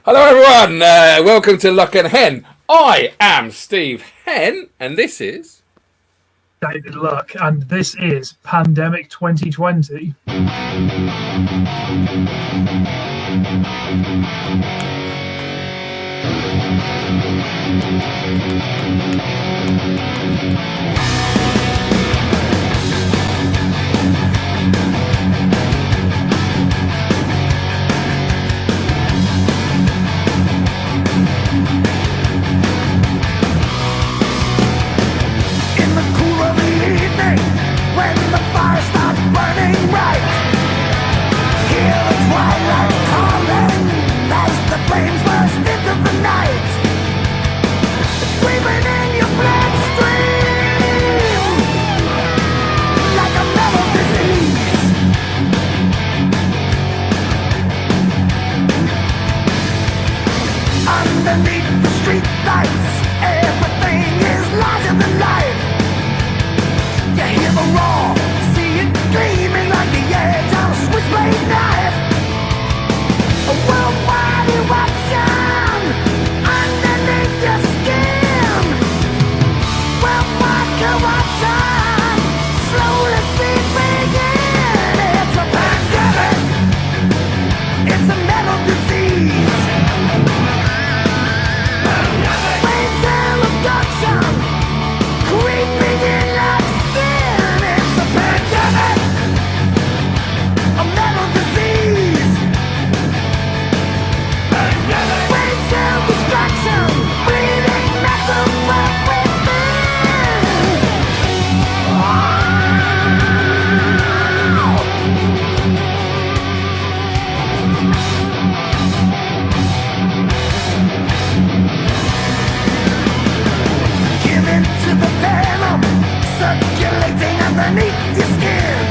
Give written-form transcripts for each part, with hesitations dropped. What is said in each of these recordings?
Hello, everyone. Welcome to Luck and Hen. I am Steve Hen, and this is David Luck, and this is Pandemic 2020. When the fire starts burning bright, hear the twilight calling as the flames burst into the night. It's creeping in your bloodstream like a metal disease. Underneath the street lights, everything is larger than life. You hear the roar, see it gleaming like the edge on a switchblade knife. A worldwide eruption underneath your skin. Worldwide corruption slowly seeping in. It's a pandemic. It's a mental disease. Waves and abduction creeping in like sin. It's a pandemic, a mental disease. Waves and destruction, bleeding metal from within. Give in to the venom circulating underneath your skin.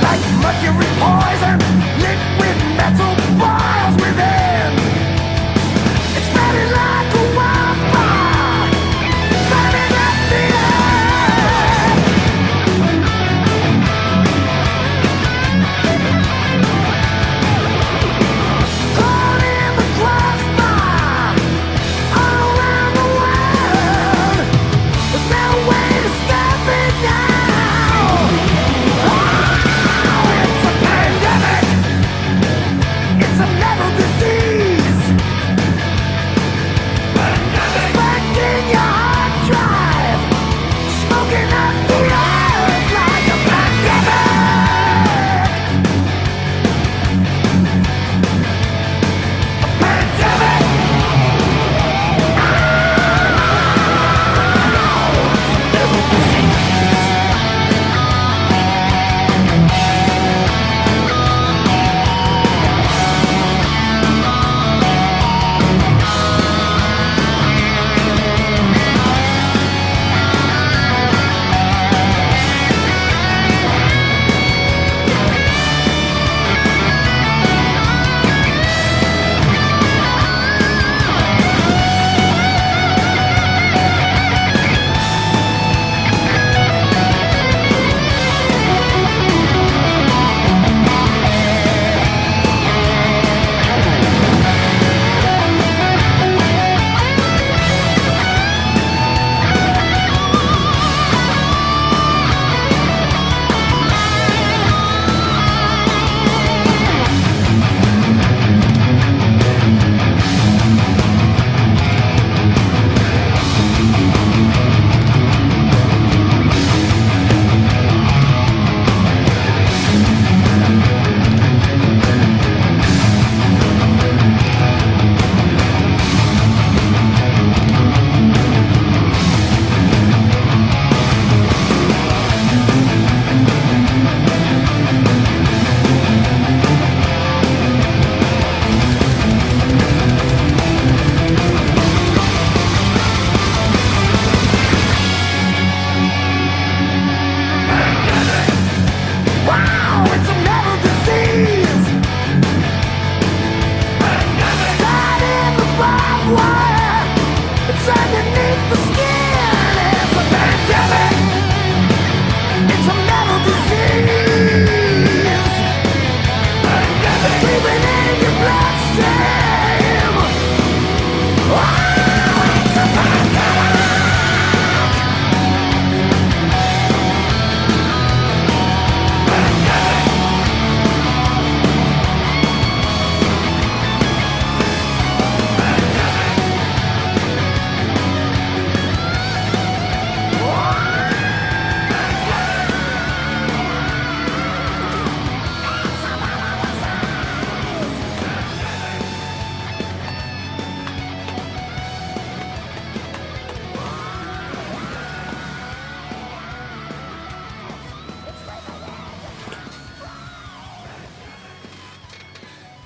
Like mercury poison, liquid metal boils within. It's spreading like a wildfire, burning up the earth. Caught in the crossfire all around the world. There's no way to stop it now. Oh, it's a pandemic. It's a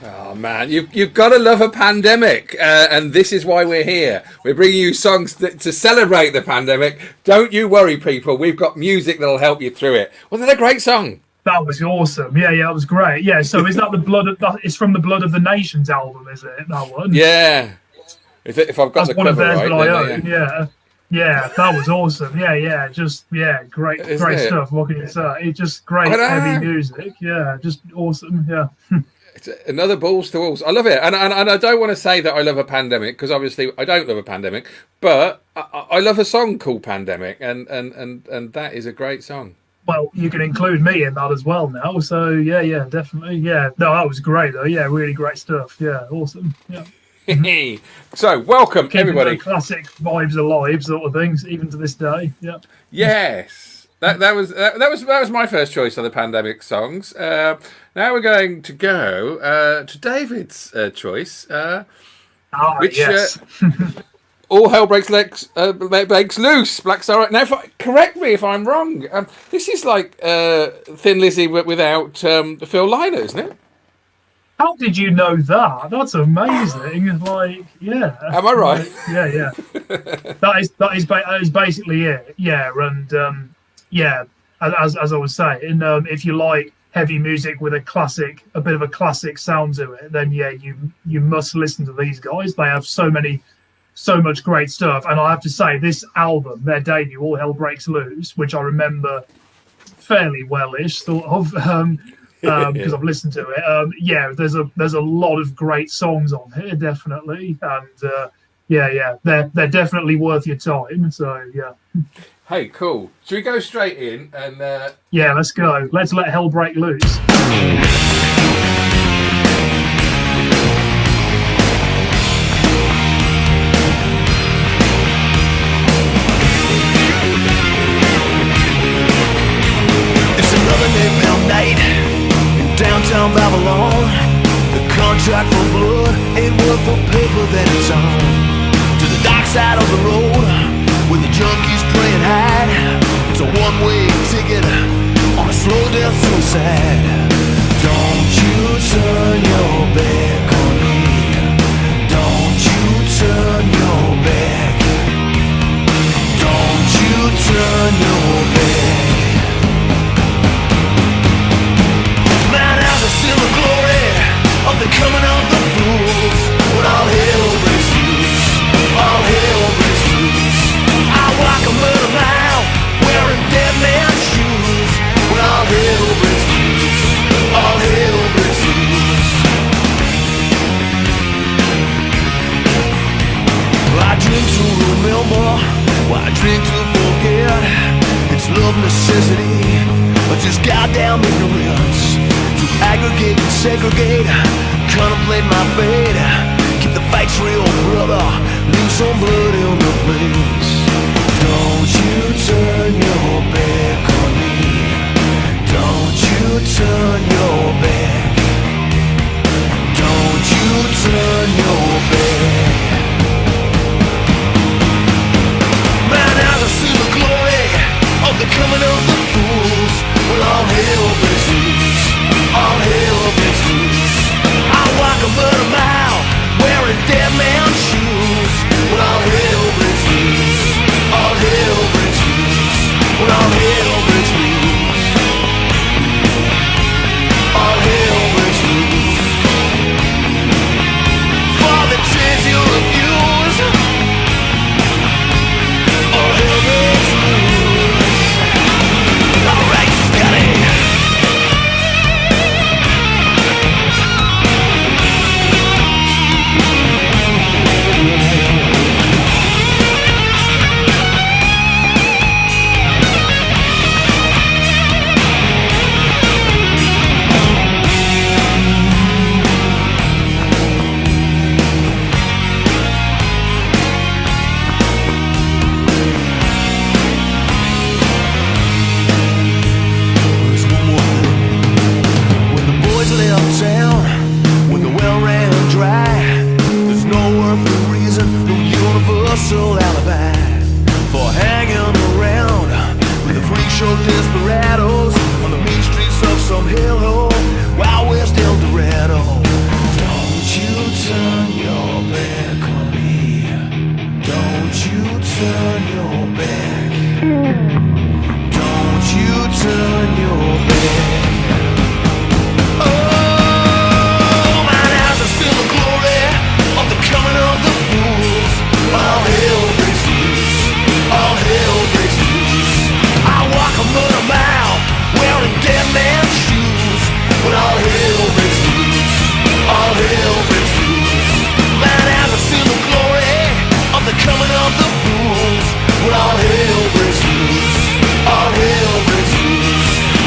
Oh man, you've got to love a pandemic, and this is why we're here. We're bringing you songs to celebrate the pandemic. Don't you worry, people. We've got music that'll help you through it. Wasn't it a great song? That was awesome. Yeah, that was great. Yeah, so is that the blood of? It's from the Blood of the Nations album, is it? That one. Yeah. If I've got That's the one of cover theirs right, that I then, own. Yeah. Yeah, that was awesome. Yeah, just great Isn't it? stuff. What can you say? It's just great I know. heavy music. Yeah, just awesome. Yeah. It's another balls to walls. I love it, and I don't want to say that I love a pandemic because obviously I don't love a pandemic, but I love a song called Pandemic, and that is a great song. Well, you can include me in that as well now. So yeah, definitely. Yeah, no, that was great though. Yeah, really great stuff. Yeah, awesome. Yeah. So welcome Keeping everybody. the classic vibes alive, sort of things, even to this day. Yeah. Yes, that was my first choice of the pandemic songs. Now we're going to go to David's choice, which yes. All Hell Breaks Loose. Black Star. Now, correct me if I'm wrong. This is like Thin Lizzy without Phil Lynott, isn't it? How did you know that? That's amazing. Like, yeah. Am I right? Like, yeah. that is basically it. Yeah, and yeah, as I was saying, if you like heavy music with a bit of a classic sound to it, then yeah, you must listen to these guys. They have so much great stuff. And I have to say, this album, their debut, All Hell Breaks Loose, which I remember fairly well-ish, sort of. Because I've listened to it. Yeah, there's a lot of great songs on here, definitely, and yeah, they're definitely worth your time. So yeah. Hey, cool. Should we go straight in and? Yeah, let's go. Let's let hell break loose. It's another napalm night in downtown Babylon. The contract for blood ain't worth the paper that it's on. To the dark side of the road, where the junkies playing hide. It's a one-way ticket on a slow death suicide. Don't you turn your back on me. Don't you turn your back. Don't you turn your back. Man, as I see the glory of the coming of the fools, when all hell breaks loose, all hell breaks loose. I walk a murder mile, wearing dead man's shoes, when all hell breaks loose, all hell breaks loose. I drink to remember, I drink to forget. It's love necessity, or just goddamn ignorance. To aggregate and segregate, contemplate my fate. Keep the fights real, brother. Leave some blood in the place. Don't you turn your back on me. Don't you turn your back. Don't you turn your back. Man, as I see the glory of the coming of the fools, when all hell breaks loose, all hell breaks loose. I walk about a mile, wearing dead man's shoes, when all hell breaks loose,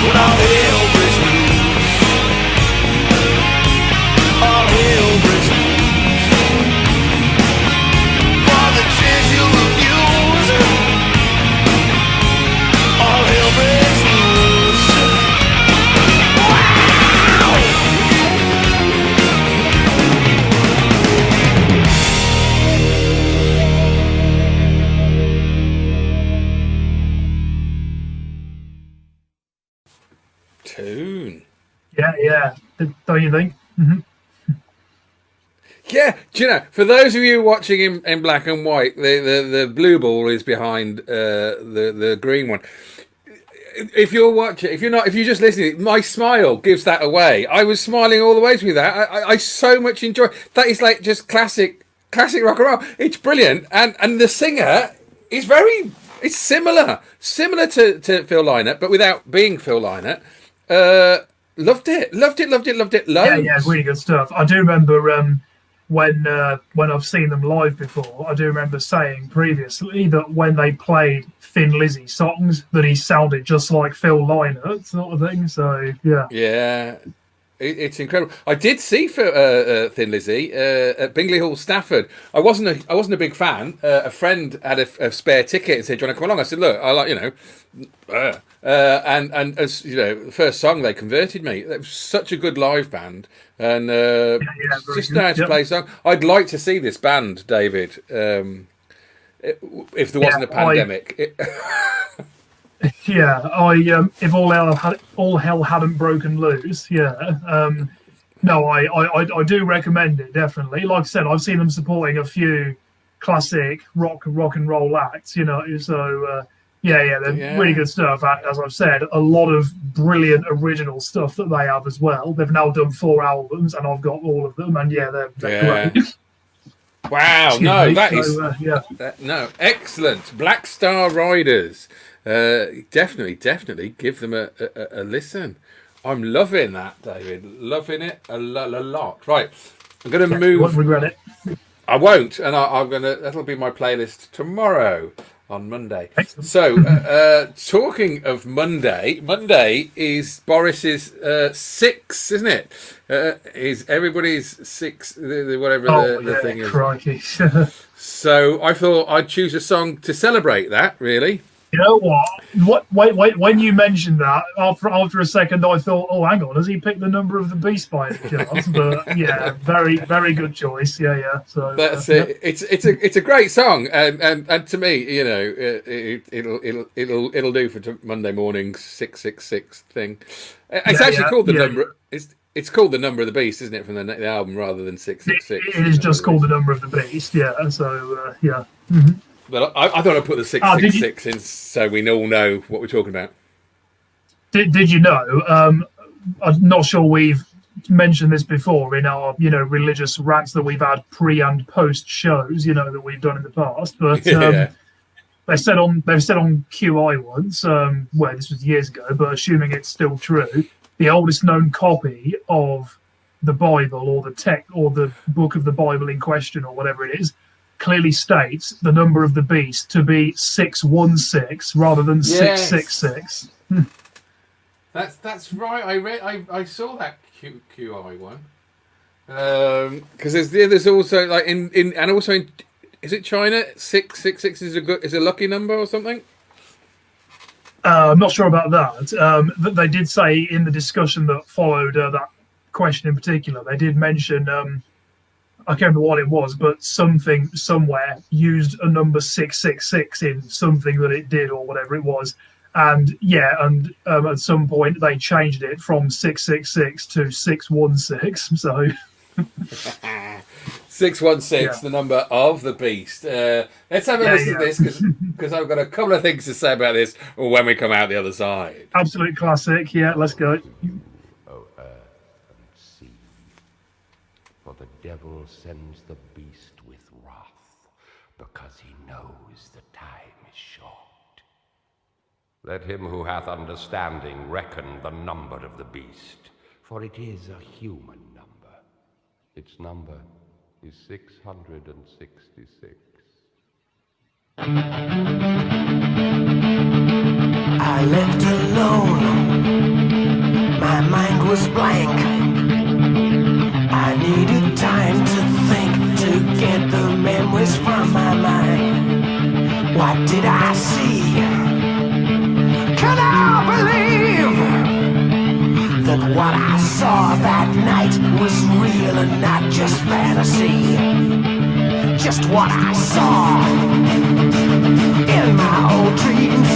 when all hell breaks loose. All hell breaks loose. For the chance you refuse, all hell breaks loose. Wow! Tune. Yeah. Don't you think? Yeah, do you know, for those of you watching in black and white, the blue ball is behind the green one. If you're watching, if you're just listening, my smile gives that away. I was smiling all the way through that. I so much enjoy that. Is like just classic rock and roll. It's brilliant, and the singer is it's similar to Phil Lynott, but without being Phil Lynott. Loved it. Loads. Yeah, really good stuff. I do remember when I've seen them live before, I do remember saying previously that when they played Thin Lizzy songs, that he sounded just like Phil Lynott, sort of thing. So Yeah. It's incredible. I did see for Thin Lizzy at Bingley Hall, Stafford. I wasn't a big fan. A friend had a spare ticket and said, "Do you want to come along?" I said, "Look, I like and as you know, the first song they converted me. It was such a good live band, and just know how to play song. I'd like to see this band, David. If there wasn't a pandemic." Yeah, if all hell hadn't broken loose, no, I do recommend it definitely. Like I said, I've seen them supporting a few classic rock and roll acts, so they're really good stuff. And as I've said, a lot of brilliant original stuff that they have as well. They've now done 4 albums, and I've got all of them, and they're great. Wow, no, excellent. Black Star Riders. Definitely give them a listen. I'm loving that, David. Loving it a lot. Right, I'm going to move. Won't regret it. I won't, and I'm going to. That'll be my playlist tomorrow on Monday. Excellent. So, talking of Monday is Boris's 6, isn't it? Is everybody's 6, whatever the thing is. Crikey. So I thought I'd choose a song to celebrate that. Really. You know what? Wait! When you mentioned that, after a second, I thought, "Oh, hang on, has he picked the number of the beast by any chance?" But yeah, very, very good choice. Yeah. So that's it. It's a great song, and to me, it'll do for Monday morning's 666 thing. It's actually called the number. It's called the Number of the Beast, isn't it, from the album, rather than 666? It is just called the Number of the Beast. Yeah. So yeah. Mm-hmm. But I thought I'd put the 666 in so we all know what we're talking about. Did you know? I'm not sure we've mentioned this before in our religious rants that we've had pre and post shows that we've done in the past. But they've said on QI once, well, this was years ago, but assuming it's still true, the oldest known copy of the Bible or the text or the book of the Bible in question or whatever it is clearly states the number of the beast to be 616 rather than 666. That's right. I saw that QI one because there's also like in and also in, is it China 666 is a lucky number or something? I'm not sure about that. They did say in the discussion that followed that question in particular, they did mention. I can't remember what it was, but something somewhere used a number 666 in something that it did or whatever it was. And at some point they changed it from 666 to 616. So 616, the number of the beast. Let's have a listen to this because I've got a couple of things to say about this when we come out the other side. Absolute classic. Yeah, let's go. For the devil sends the beast with wrath, because he knows the time is short. Let him who hath understanding reckon the number of the beast, for it is a human number. Its number is 666. I left alone. My mind was blank. I needed time to think, to get the memories from my mind. What did I see? Can I believe that what I saw that night was real and not just fantasy? Just what I saw in my old dreams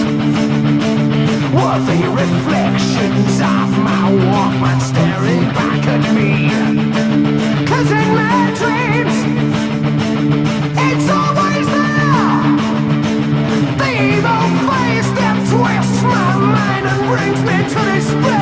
were the reflections of my Walkman staring back at me. 'Cause in my dreams, it's always there, the evil face that twists my mind and brings me to despair.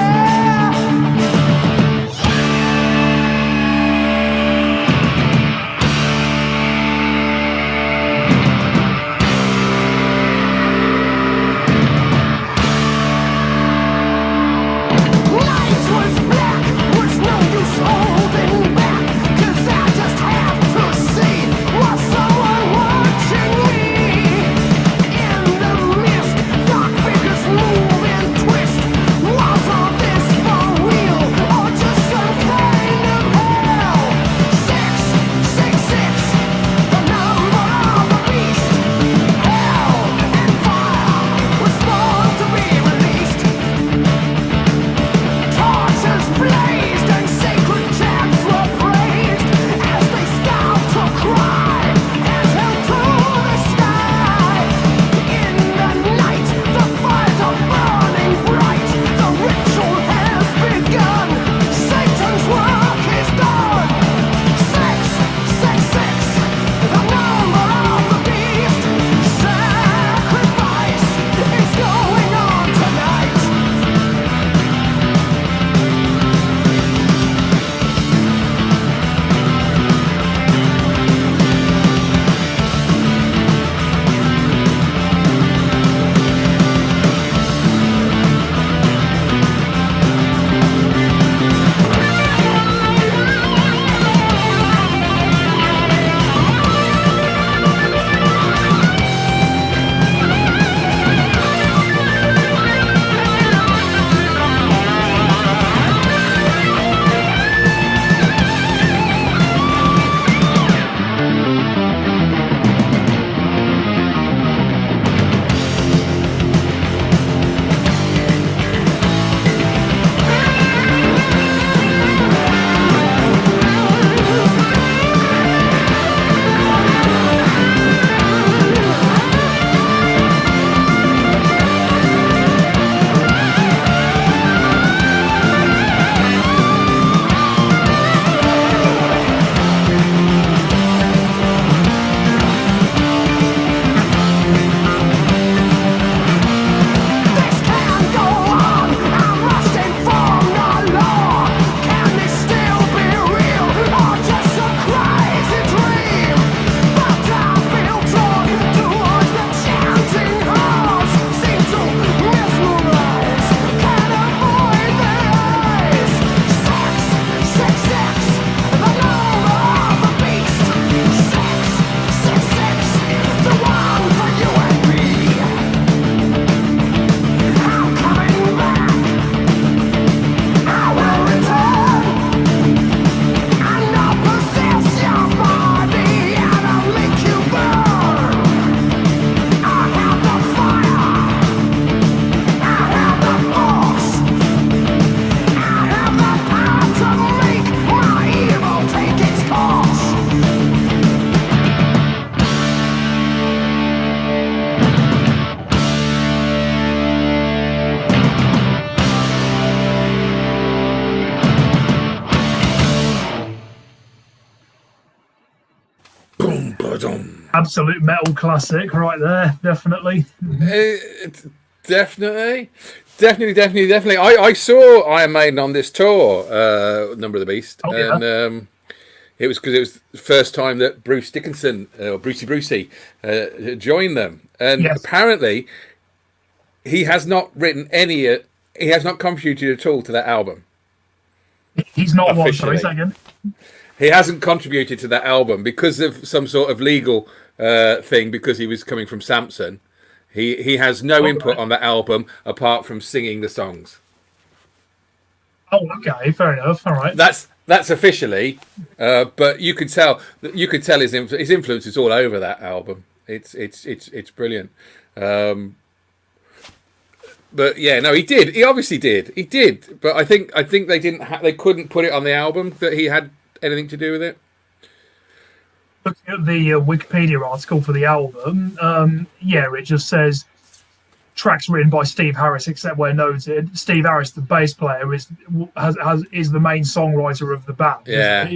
Absolute metal classic right there, definitely. Definitely. I saw Iron Maiden on this tour, Number of the Beast, and it was because it was the first time that Bruce Dickinson, or Brucey, joined them, and apparently he has not written any. He has not contributed at all to that album. He's not one. Sorry, second. He hasn't contributed to that album because of some sort of legal thing, because he was coming from Samson. He has no input on the album apart from singing the songs. Oh, okay, fair enough. All right. That's officially, but you could tell his influence is all over that album. It's brilliant. But yeah, no, he did. He obviously did. He did. But I think they couldn't put it on the album that he had anything to do with it. Looking at the Wikipedia article for the album, it just says tracks written by Steve Harris, except where noted. Steve Harris, the bass player, is the main songwriter of the band. Yeah.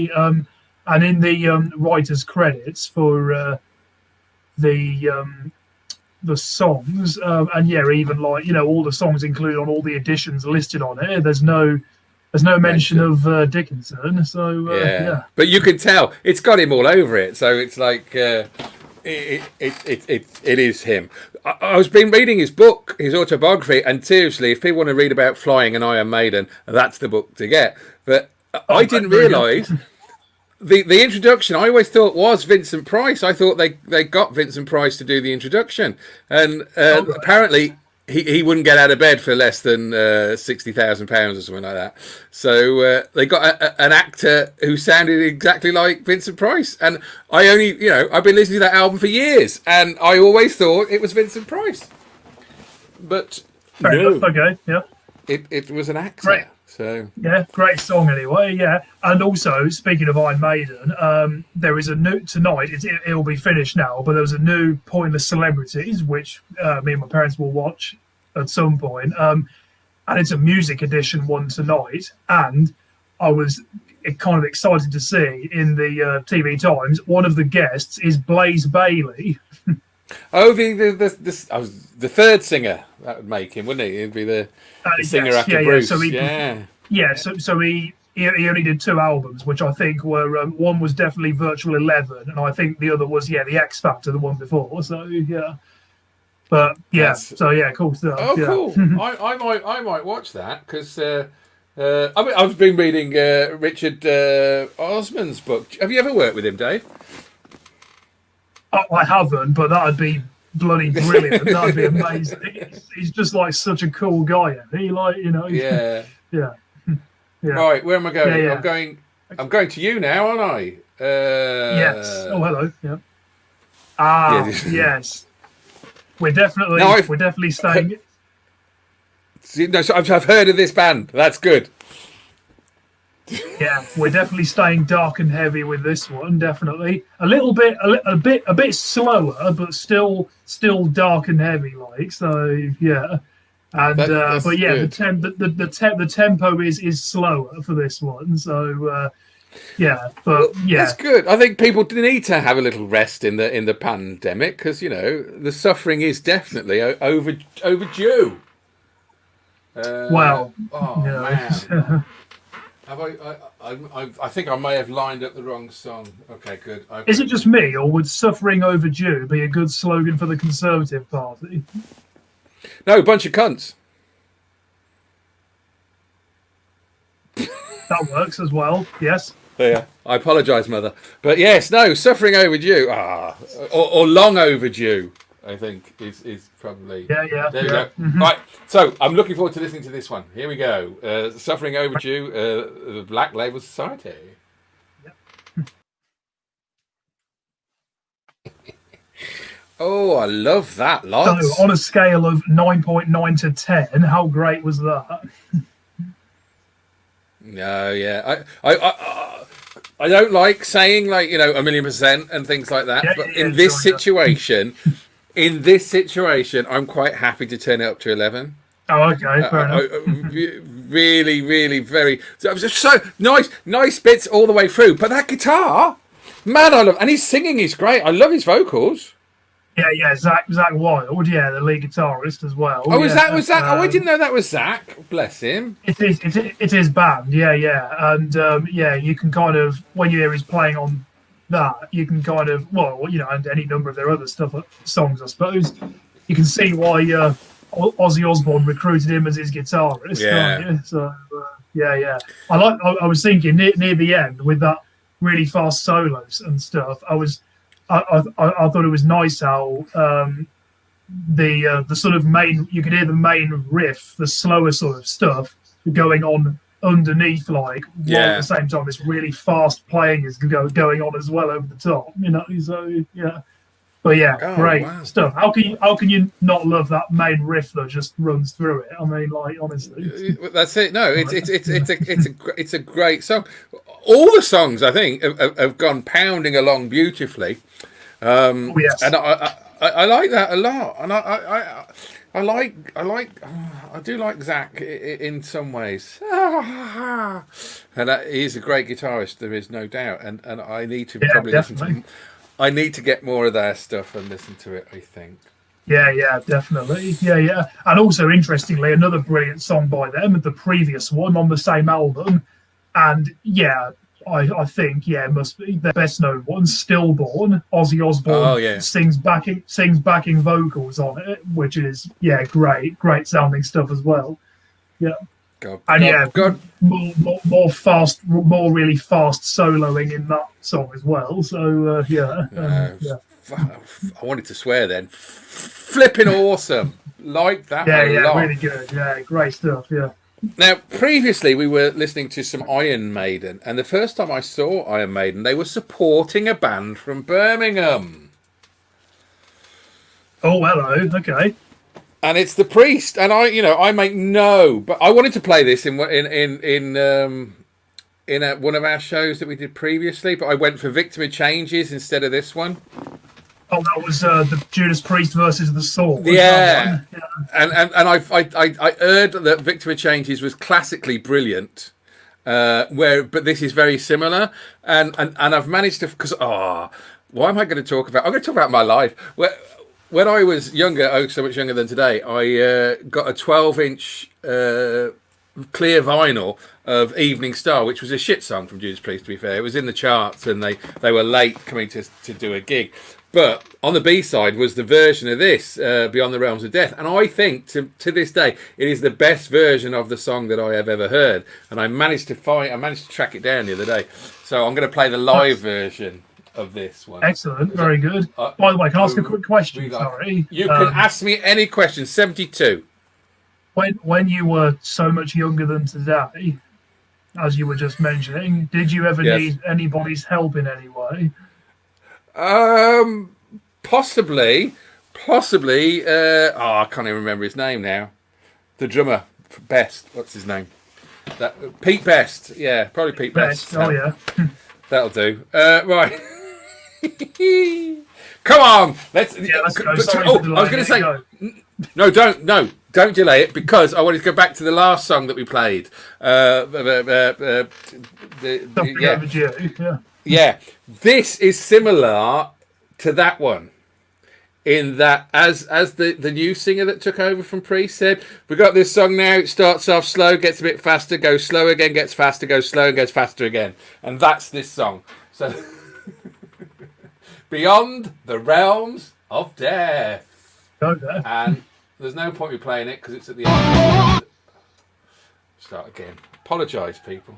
And in the writers' credits for the songs, even like all the songs included on all the editions listed on it. There's no mention of Dickinson. So yeah, but you can tell it's got him all over it. So it's like it is him. I was been reading his book, his autobiography, and seriously, if people want to read about flying and Iron Maiden, that's the book to get. But I didn't realise the introduction. I always thought was Vincent Price. I thought they got Vincent Price to do the introduction, and apparently he wouldn't get out of bed for less than £60,000 or something like that. So they got an actor who sounded exactly like Vincent Price. And I've been listening to that album for years, and I always thought it was Vincent Price. But fair enough, okay, yeah. It was an actor. Right. So yeah, great song anyway. Yeah, and also speaking of Iron Maiden, there is a new tonight. It'll be finished now, but there was a new Pointless Celebrities, which me and my parents will watch at some point. And it's a music edition one tonight, and I was kind of excited to see in the TV Times one of the guests is Blaze Bayley. Oh, the third singer, that would make him, wouldn't he? He'd be the singer after Bruce. So he only did 2 albums, which I think were one was definitely Virtual 11, and I think the other was the X Factor, the one before. So yeah, but yeah, cool stuff. Oh, yeah. Cool. I might watch that because I've been reading Richard Osman's book. Have you ever worked with him, Dave? I haven't, but that'd be bloody brilliant. That'd be amazing. He's just like such a cool guy. He Yeah. Yeah. Right, where am I going? Yeah. I'm going to you now, aren't I? Yes. Oh, hello. Yeah. Yes. We're definitely staying. No, so I've heard of this band. That's good. Yeah, we're definitely staying dark and heavy with this one. Definitely a bit slower, but still dark and heavy. Like so, yeah. And but yeah, good. the tempo is slower for this one. So that's good. I think people need to have a little rest in the pandemic because the suffering is definitely overdue. Man. I think I may have lined up the wrong song. Okay, good. Is it just me, or would "suffering overdue" be a good slogan for the Conservative Party? No, bunch of cunts. That works as well. Yes. Yeah. I apologise, Mother, but yes, no, suffering overdue. Or long overdue. I think is probably yeah. There you go. Mm-hmm. Right, so I'm looking forward to listening to this one. Here we go. Suffering Overdue, the Black Label Society. Yep. Oh, I love that. Lots. So on a scale of 9.9 to 10, how great was that? No, yeah, I don't like saying 1,000,000% and things like that, but in this situation. In this situation, I'm quite happy to turn it up to 11. Oh, okay, fair enough. Really, really, very. So nice bits all the way through. But that guitar, man, I love, and his singing is great. I love his vocals. Yeah, Zach Wild, the lead guitarist as well. Oh, was that? I didn't know that was Zach. Bless him. It is his band. Yeah, and you can kind of when you hear his playing on that, you can kind of and any number of their other songs, I suppose. You can see why Ozzy Osbourne recruited him as his guitarist. Yeah. So yeah. I was thinking near the end with that really fast solos and stuff. I thought it was nice how the sort of main, you could hear the main riff, the slower sort of stuff going on underneath, like while at the same time this really fast playing is going on as well over the top, you know. So yeah, but yeah, great stuff. How can you not love that main riff that just runs through it? I mean, like, honestly, that's it. No, it's a great song. All the songs I think have gone pounding along beautifully. Yes. And I like that a lot, and I do like Zach in some ways, and he's a great guitarist. There is no doubt, and I need to probably definitely. listen to. I need to get more of their stuff and listen to it, I think. Yeah, definitely. Yeah. And also, interestingly, another brilliant song by them, the previous one on the same album, and yeah. I think it must be the best known one, Stillborn. Ozzy Osbourne sings backing vocals on it, which is great sounding stuff as well. Yeah, more fast, more really fast soloing in that song as well. So I wanted to swear then. Flipping awesome, like that. Yeah, really good. Yeah, great stuff. Yeah. Now, previously we were listening to some Iron Maiden, and the first time I saw Iron Maiden, they were supporting a band from Birmingham. Oh, hello. Okay. And it's The Priest, and I make but I wanted to play this in one of our shows that we did previously, but I went for Victim of Changes instead of this one. Oh, that was the Judas Priest versus the Sword. Yeah. And I heard that Victim of Changes was classically brilliant, but this is very similar, and I've managed to, because why am I going to talk about? I'm going to talk about my life. When I was younger, so much younger than today, I got a 12-inch clear vinyl of Evening Star, which was a shit song from Judas Priest, to be fair. It was in the charts, and they were late coming to do a gig. But on the B-side was the version of this, Beyond the Realms of Death. And I think, to this day, it is the best version of the song that I have ever heard. And I managed to track it down the other day. So I'm going to play the live version of this one. Excellent. Very good. By the way, can I ask a quick question? Sorry. You can ask me any question. 72. When you were so much younger than today, as you were just mentioning, did you ever need anybody's help in any way? Possibly. I can't even remember his name now. The drummer, Best. What's his name? Pete Best. Yeah, probably Pete Best. Oh yeah. That'll do. Right. Come on. Let's go. I was going to say. No, don't delay it, because I wanted to go back to the last song that we played. Yeah, this is similar to that one, in that as the new singer that took over from Priest said, we got this song now, it starts off slow, gets a bit faster, goes slow again, gets faster, goes slow, and goes faster again. And that's this song. So, Beyond the Realms of Death. And there's no point in playing it, because it's at the end. Start again. Apologise, people.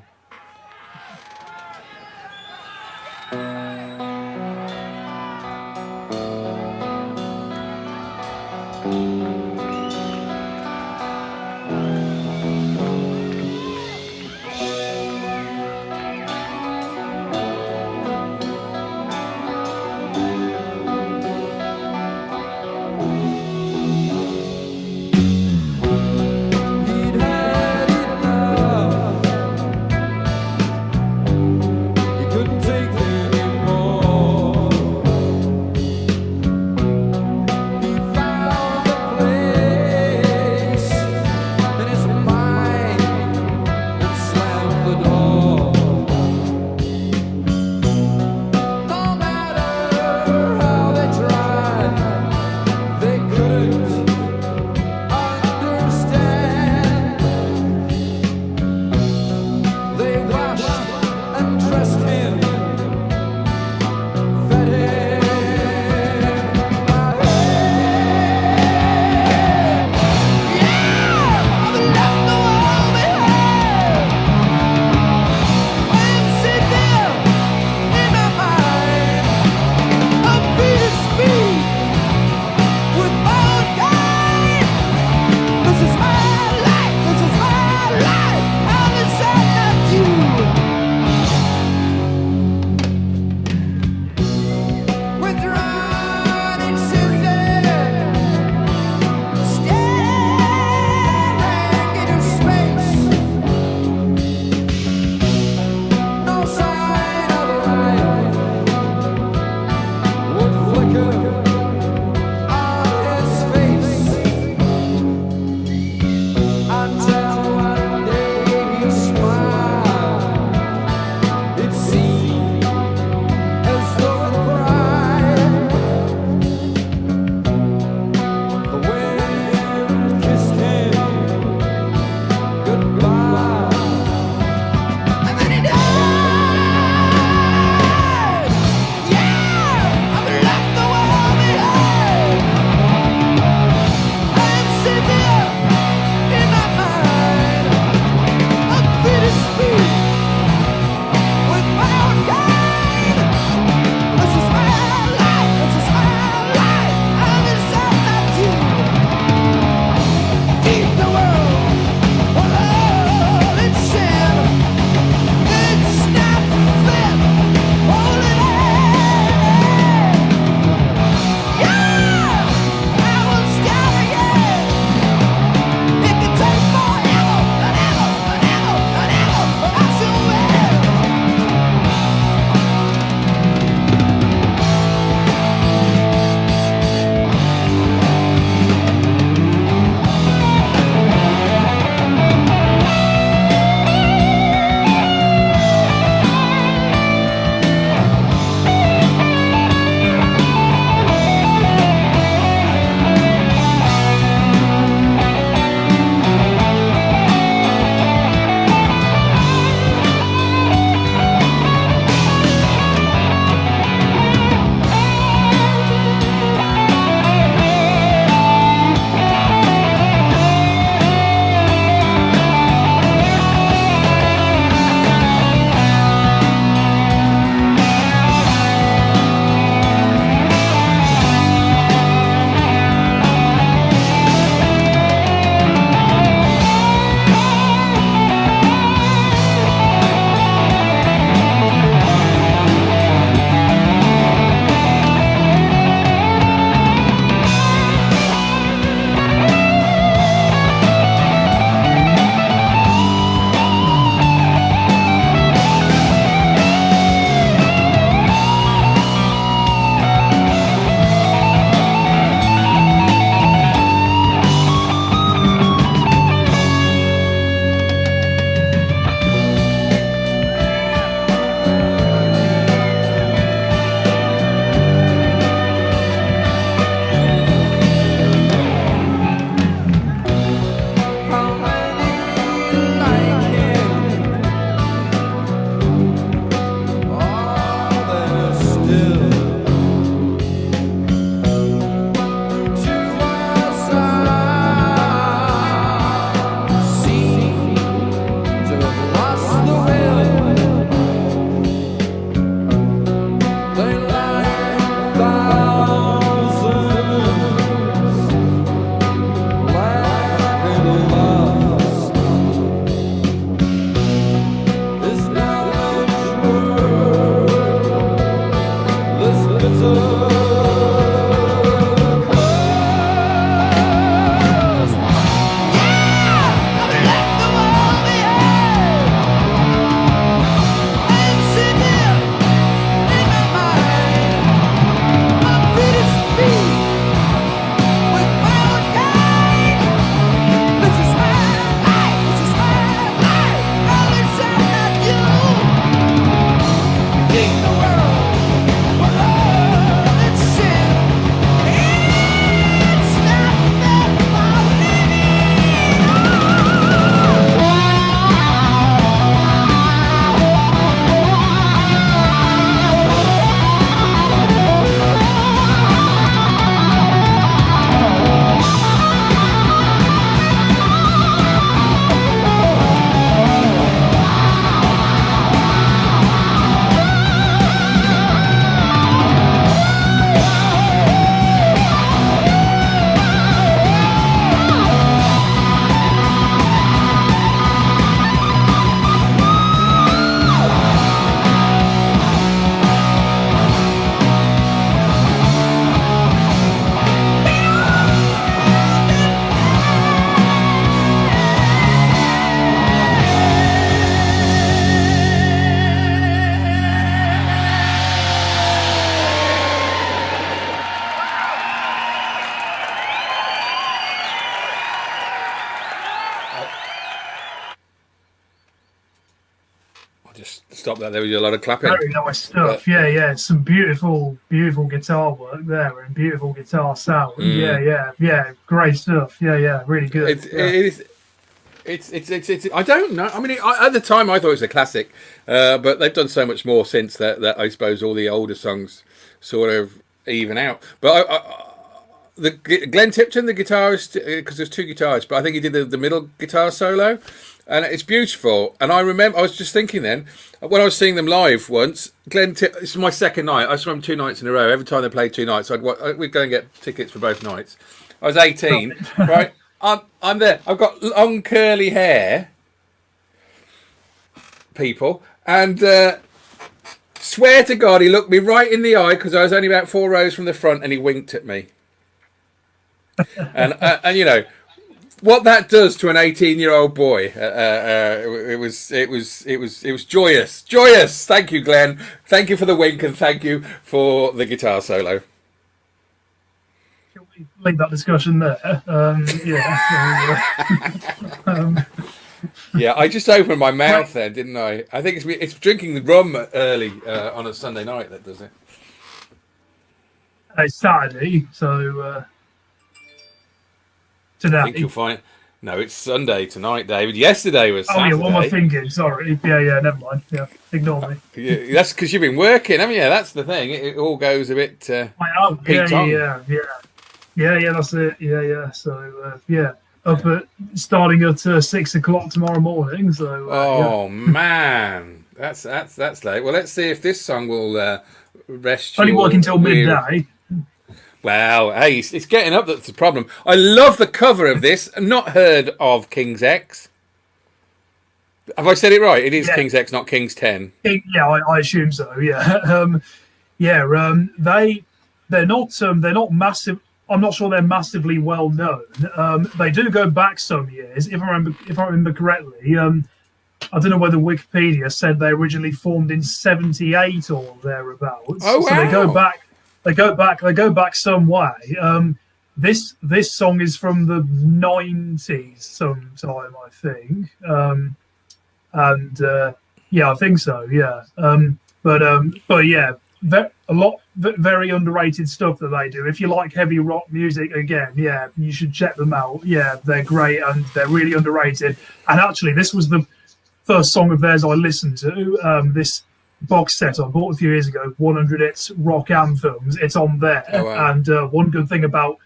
just stop that. There was a lot of clapping. Very nice stuff. Yeah. Some beautiful guitar work there and beautiful guitar sound. Yeah. Great stuff. Yeah. Really good. It's I don't know. I mean, at the time I thought it was a classic, but they've done so much more since that I suppose all the older songs sort of even out. But the Glenn Tipton, the guitarist, because there's two guitarists, but I think he did the middle guitar solo, and it's beautiful. And I remember I was just thinking then when I was seeing them live once. This is my second night. I saw them 2 nights in a row. Every time they played 2 nights, we'd go and get tickets for both nights. I was 18, right? I'm there. I've got long curly hair, people, and swear to God, he looked me right in the eye because I was only about 4 rows from the front, and he winked at me. and you know what that does to an 18-year-old boy. It was joyous. Thank you, Glenn. Thank you for the wink, and thank you for the guitar solo. Leave that discussion there. Yeah, I just opened my mouth then, didn't I? I think it's drinking the rum early on a Sunday night that does it. It's Saturday, so today. I think you'll find. No, it's Sunday tonight, David. Yesterday was Saturday. Oh yeah, what am I thinking? Sorry. Yeah, never mind. Yeah, ignore me. Yeah, that's because you've been working, haven't you? That's the thing. It all goes a bit. I am. Yeah, that's it. Yeah. So starting at 6 o'clock tomorrow morning. So. Man, that's late. Well, let's see if this song will rest. Only working till midday. Well, hey, it's getting up. That's the problem. I love the cover of this. I've not heard of King's X. Have I said it right? It is King's X, not King's 10. Yeah, I assume so. Yeah, they're not massive. I'm not sure they're massively well known. They do go back some years, if I remember correctly. I don't know whether Wikipedia said they originally formed in '78 or thereabouts. Oh wow! So they go back some way. This song is from the '90s sometime, I think. I think so. Yeah. But yeah, very underrated stuff that they do. If you like heavy rock music, again, yeah, you should check them out. Yeah, they're great and they're really underrated. And actually, this was the first song of theirs I listened to. This box set I bought a few years ago, 100 Hits Rock Anthems. It's on there. Oh, wow. And one good thing about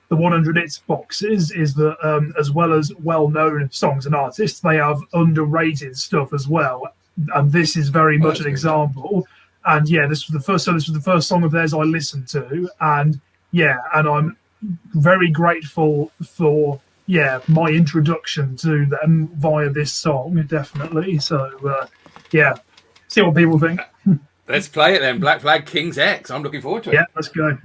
the 100 Hits boxes is that as well as well-known songs and artists, they have underrated stuff as well. And this is very much an example. And yeah, this was the first song of theirs I listened to, and I'm very grateful for my introduction to them via this song, definitely. So see what people think. Let's play it then. Black Flag, King's X. I'm looking forward to it. Yeah, let's go.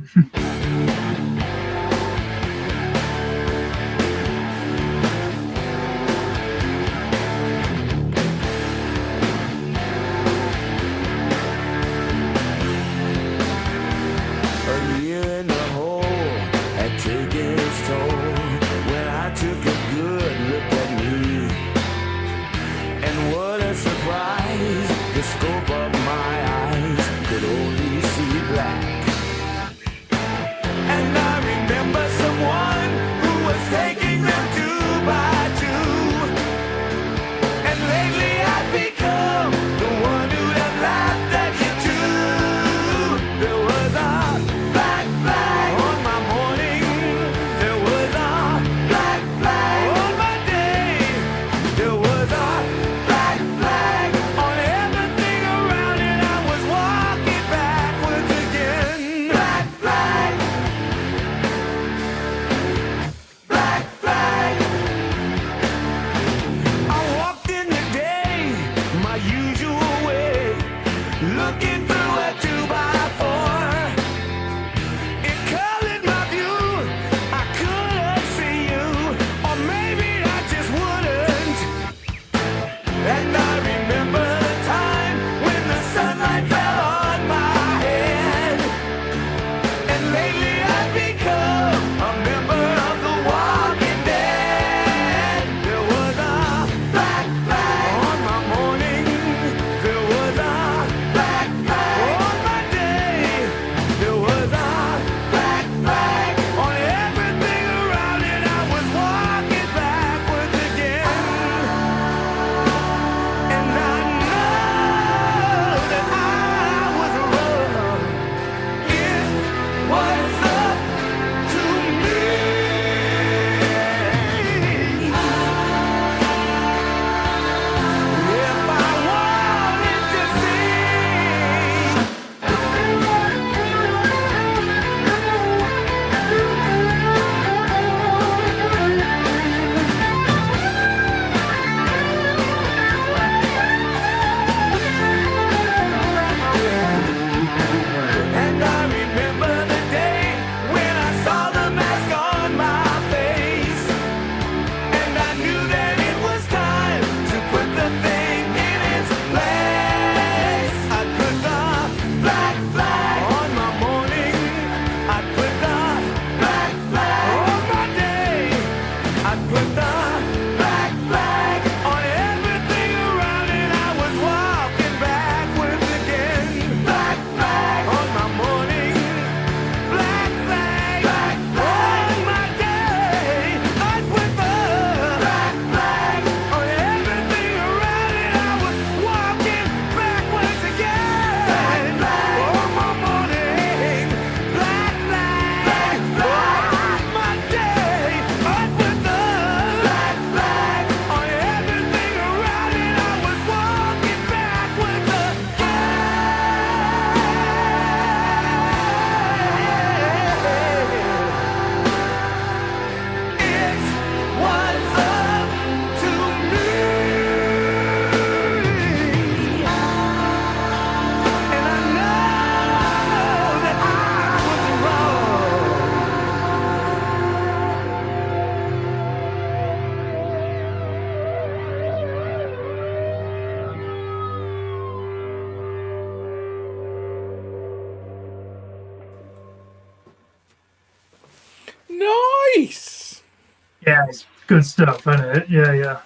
Yeah, it's good stuff, isn't it? Yeah, yeah.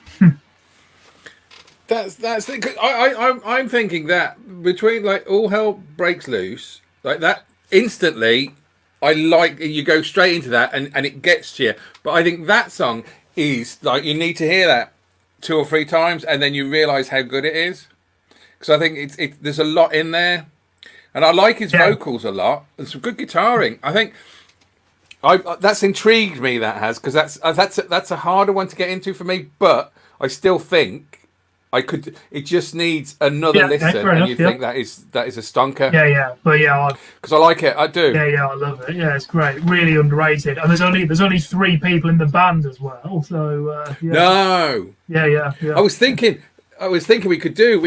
That's the, 'cause I'm thinking that between like All Hell Breaks Loose, like that instantly, I like you go straight into that and it gets to you. But I think that song is like you need to hear that 2 or 3 times and then you realise how good it is. Because I think there's a lot in there, and I like his Yeah. vocals a lot and some good guitaring. I think that's intrigued me. That has because that's a harder one to get into for me. But I still think I could. It just needs another Yeah, okay, listen, fair and enough, you yeah. think that is a stonker. Yeah, yeah. But yeah, Because I like it. I do. I love it. Yeah, it's great. Really underrated. And there's only 3 people in the band as well. So yeah. No, Yeah. I was thinking we could do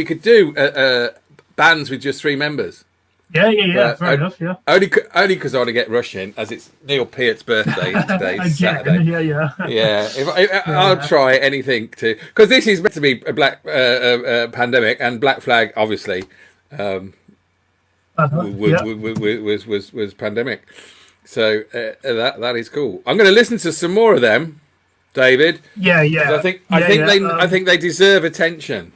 bands with just 3 members. Yeah. But Fair enough. Yeah. Only because I want to get rushing as it's Neil Peart's birthday today, Again, Saturday. yeah. Yeah, I'll try anything to because this is meant to be a black pandemic and Black Flag obviously Yeah. was pandemic. So that is cool. I'm going to listen to some more of them, David. Yeah. 'Cause I think they deserve attention.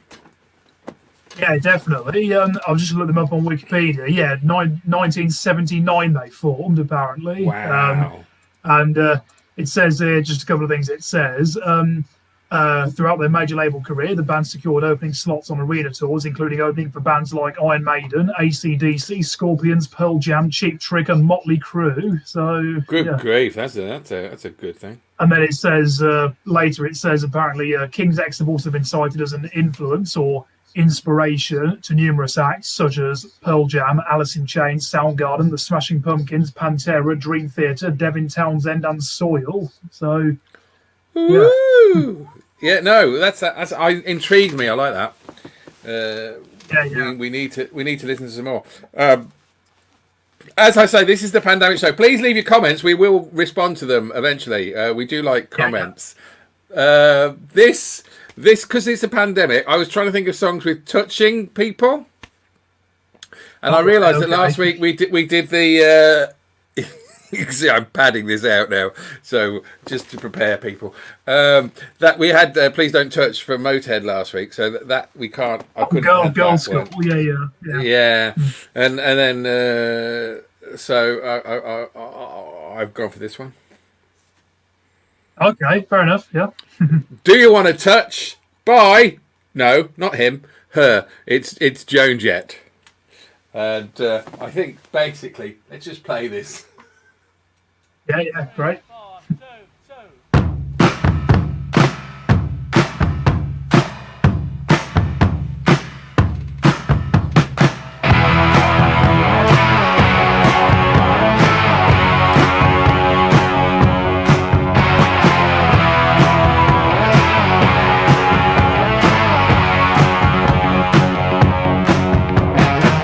Yeah, definitely. I've just looked them up on Wikipedia. Yeah, 1979 they formed apparently. Wow. And it says here just a couple of things. It says throughout their major label career, the band secured opening slots on arena tours, including opening for bands like Iron Maiden, AC/DC, Scorpions, Pearl Jam, Cheap Trick, and Motley Crue. So Good yeah. grief, that's a good thing. And then it says later, it says apparently King's X have also been cited as an influence or inspiration to numerous acts such as Pearl Jam, Alice in Chains, Soundgarden, The Smashing Pumpkins, Pantera, Dream Theater, Devin Townsend, and Soil. So, yeah. Woo! Yeah, no, that's intrigued me. I like that. Yeah. We need to listen to some more. As I say, this is the pandemic show. Please leave your comments. We will respond to them eventually. We do like comments. This because it's a pandemic. I was trying to think of songs with touching people, and I realised that last week we did the. You can see I'm padding this out now, so just to prepare people. That we had "Please Don't Touch" from Motorhead last week, so that we can't. I couldn't. have Girl that School. one. Yeah. And then so I've gone for this one. Okay, fair enough. Yeah. Do You Want to Touch by no, not him, her. It's Joan Jett, and I think basically let's just play this. Yeah, great.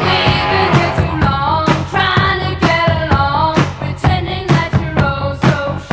We've been here too long, trying to get along, pretending that you're oh so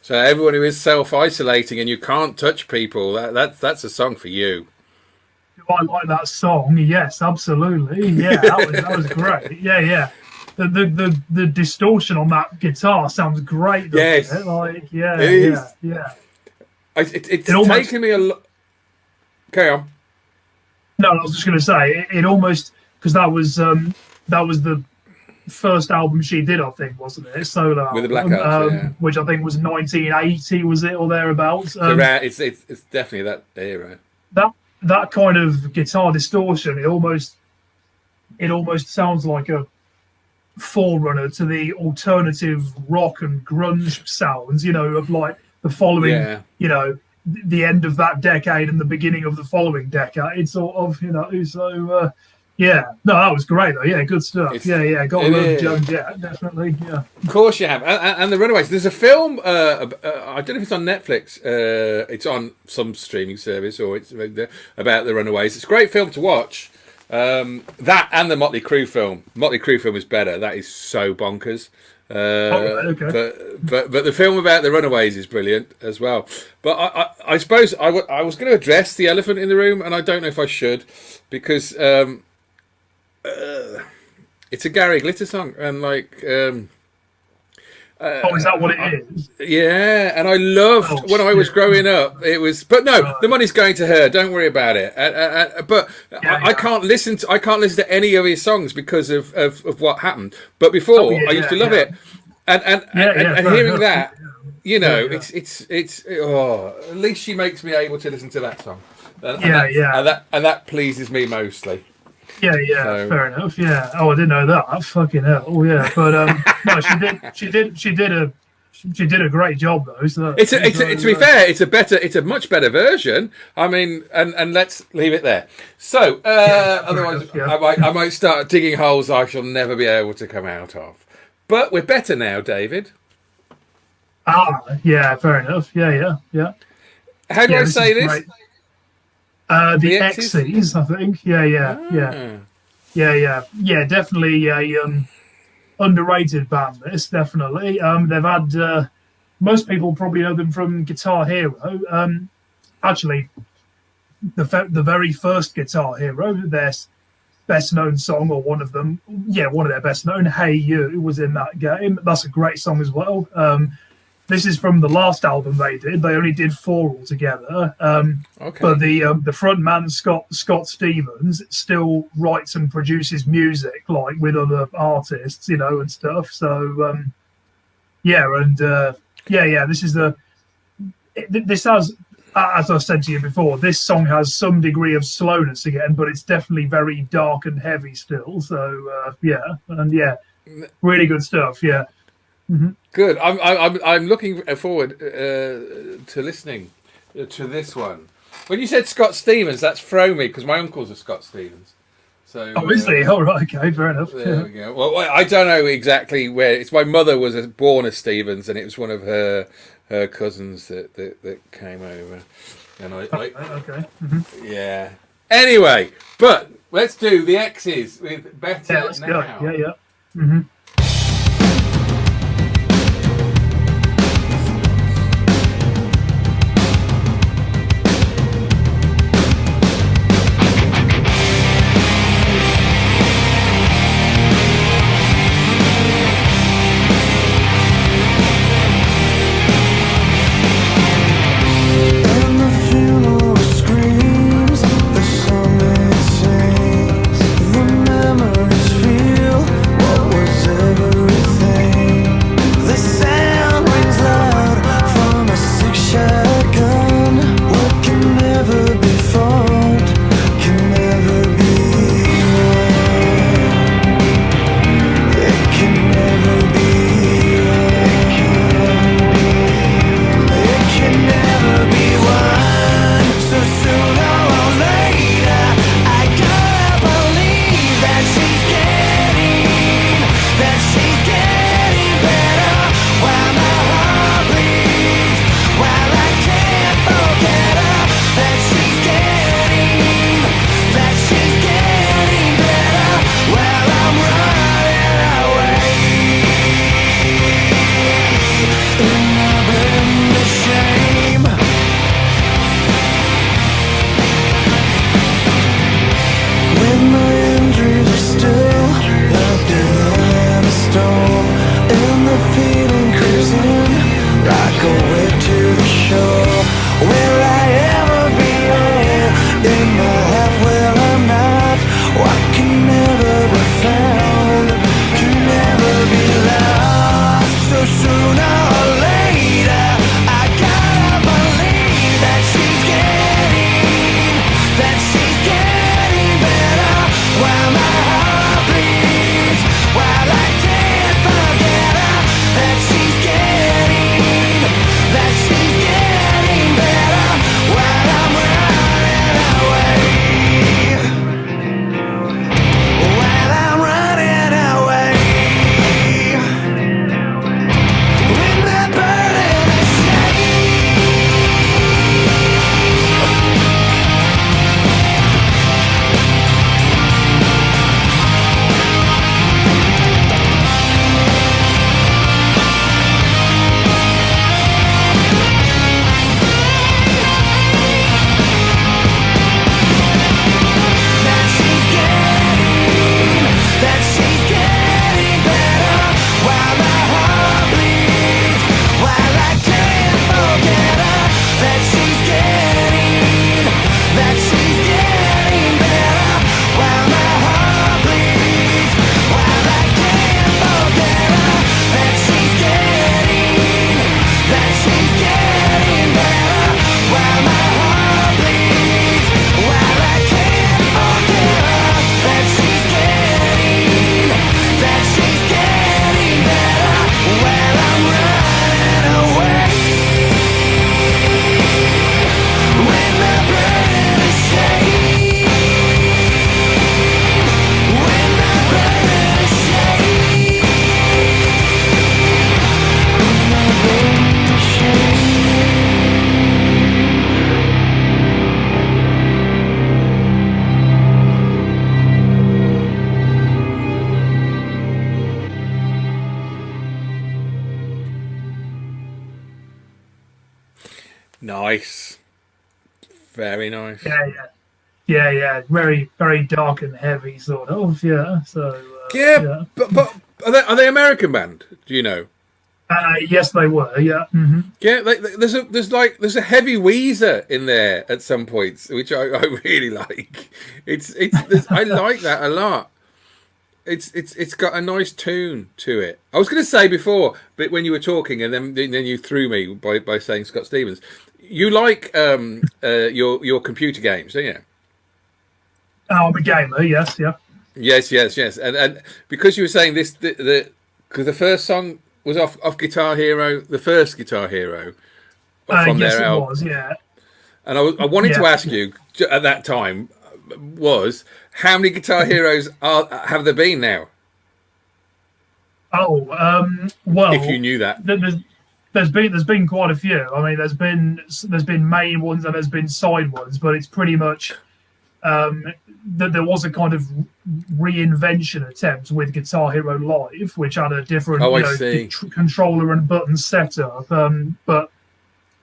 So everyone who is self-isolating and you can't touch people, that's a song for you. I like that song. Yes, absolutely. Yeah, that was great. Yeah. The distortion on that guitar sounds great. Yes. It? Like, yeah. It's almost, taken me a lot. Carry on. No, I was just going to say it almost, because that was the first album she did, I think, wasn't it? Solo With the album, Blackhearts, yeah. which I think was 1980, was it, or thereabouts? It's definitely that era. That kind of guitar distortion, it almost sounds like a forerunner to the alternative rock and grunge sounds, of like the following, the end of that decade and the beginning of the following decade, sort of, So that was great though. Yeah, good stuff. Got to love Joan Jett, definitely. Yeah, of course you have. And the Runaways. There's a film. I don't know if it's on Netflix. It's on some streaming service, or it's about the Runaways. It's a great film to watch. That and the Motley Crue film. Motley Crue film is better. That is so bonkers. Okay. But the film about the Runaways is brilliant as well. But I suppose I was going to address the elephant in the room, and I don't know if I should, because it's a Gary Glitter song, and like. Is that what it is? Yeah, and I loved when I was growing up. It was, but no, the money's going to her. Don't worry about it. But I can't listen to any of his songs because of what happened. But before, I used to love it, and hearing that, it's at least she makes me able to listen to that song. And that pleases me mostly. Yeah, fair enough. Yeah. Oh, I didn't know that. Fucking hell. Oh, yeah. But no, she did a great job though. So to be fair, it's a much better version. I mean, and let's leave it there. So otherwise, I might start digging holes I shall never be able to come out of. But we're better now, David. Yeah, fair enough. Yeah. How do I say this? Great. The X's, I think. Yeah. Definitely a underrated band. This definitely. They've had most people probably know them from Guitar Hero. Actually, the very first Guitar Hero, their best known song, or one of their best known, "Hey You," was in that game. That's a great song as well. This is from the last album they did. They only did 4 altogether. But the front man, Scott Stevens, still writes and produces music like with other artists, and stuff. So this is this has, as I said to you before, this song has some degree of slowness again, but it's definitely very dark and heavy still. So really good stuff. Yeah. Mm-hmm. Good. I'm looking forward to listening to this one. When you said Scott Stevens, that's thrown me because my uncle's a Scott Stevens. So is he? All right. Okay. Fair enough. There we go. Well, I don't know exactly where. It's my mother was born a Stevens, and it was one of her cousins that came over. And okay. Mm-hmm. Yeah. Anyway, but let's do the X's with Better Now. Let's go. Yeah. Mm-hmm. Was Nice. Very nice. Yeah. Very, very dark and heavy, sort of. Yeah. So. Yeah, but are they American band? Do you know? Yes, they were. Yeah. Hmm. Yeah, there's a heavy Weezer in there at some points, which I really like. I like that a lot. It's got a nice tune to it. I was going to say before, but when you were talking, and then you threw me by saying Scott Stevens. You like your computer games, don't you? Oh, I'm a gamer. Yes. Yeah. Yes, and because you were saying this, because the first song was off Guitar Hero, the first Guitar Hero from Yes, their it album. was. Yeah. And I wanted to ask you at that time was how many Guitar Heroes have there been now? Oh, well. If you knew that. There's been quite a few. I mean, there's been main ones and there's been side ones, but it's pretty much that there was a kind of reinvention attempt with Guitar Hero Live, which had a different controller and button setup. But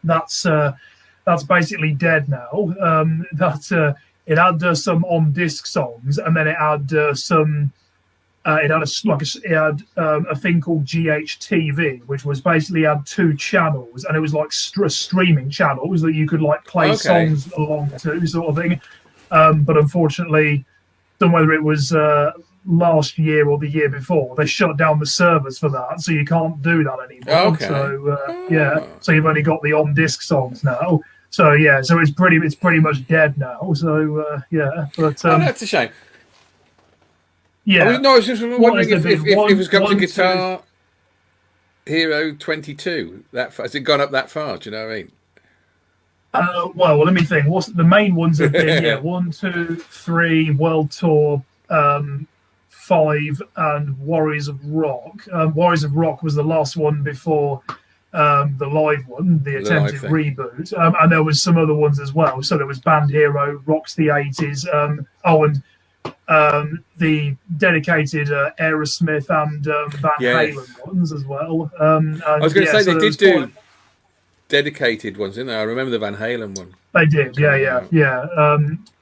that's basically dead now. It had some on disc songs, and then it had some. It had a thing called GHTV, which was basically had 2 channels, and it was like streaming channels that you could like play songs along to, sort of thing. But unfortunately, don't know whether it was last year or the year before, they shut down the servers for that, so you can't do that anymore. Okay. So so you've only got the on disc songs now. So so it's pretty much dead now. So but that's a shame. Yeah. I was just wondering if it was come to Guitar Hero 22. Has it gone up that far? Do you know what I mean? Well, let me think. What's the main ones have been? 1, 2, 3, World Tour, 5, and Warriors of Rock. Warriors of Rock was the last one before the live one, the attempted reboot. And there was some other ones as well. So there was Band Hero, Rocks the 80s. And the dedicated Aerosmith and Van Halen ones as well. I was going to say they did do dedicated ones, didn't they? I remember the Van Halen one. They did, yeah.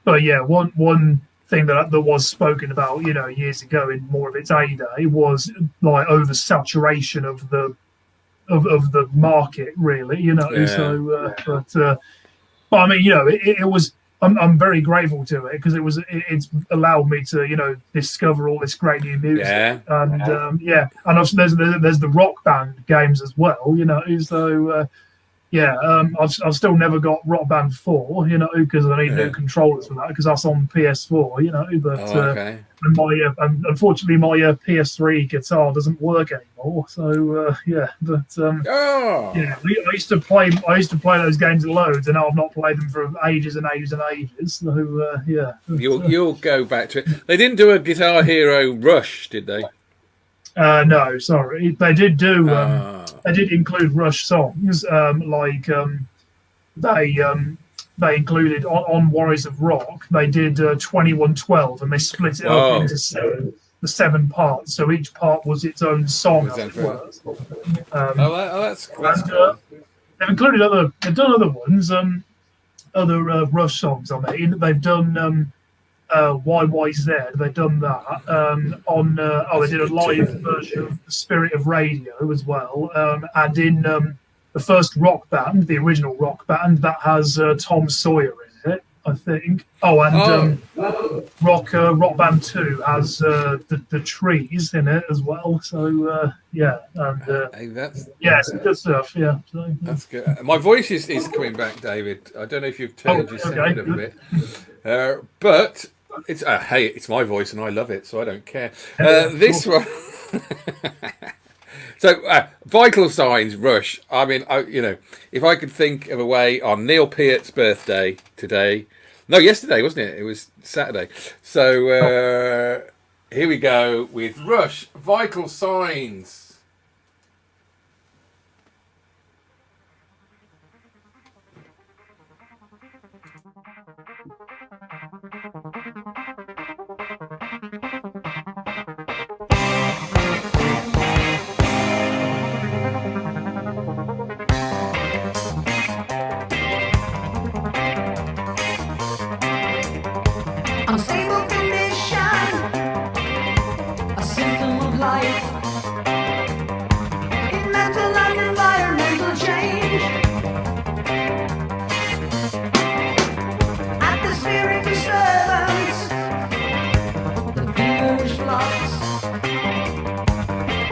But one thing that was spoken about, years ago in more of its heyday was like oversaturation of the market, really, So, but I mean, it was. I'm very grateful to it because it's allowed me to discover all this great new music and and also there's the Rock Band games as well, so I've still never got Rock Band 4, because I need new controllers for that because that's on PS4, but and unfortunately my PS3 guitar doesn't work anymore, so I used to play those games loads, and I've not played them for ages and ages and ages, so you'll go back to it. They didn't do a Guitar Hero Rush, did they? No, sorry. They did do. They did include Rush songs, they included on Warriors of Rock. They did 2112, and they split it up into seven parts. So each part was its own song. That's cool. They've included They've done other ones. Other Rush songs on there. They've done. YYZ, they've done that they did a live version of The Spirit of Radio as well, and in the first Rock Band, the original Rock Band, that has Tom Sawyer in it, I think. Rock Band 2 has the Trees in it as well, so it's good stuff, so, that's good. My voice is coming back, David. I don't know if you've turned your sound up a bit, but it's my voice and I love it, so I don't care. This one. So, Vital Signs, Rush. I mean, if I could think of a way on Neil Peart's birthday today. No, yesterday, wasn't it? It was Saturday. So, here we go with Rush, Vital Signs. light in mental and environmental change. Atmospheric disturbance, the feverish flux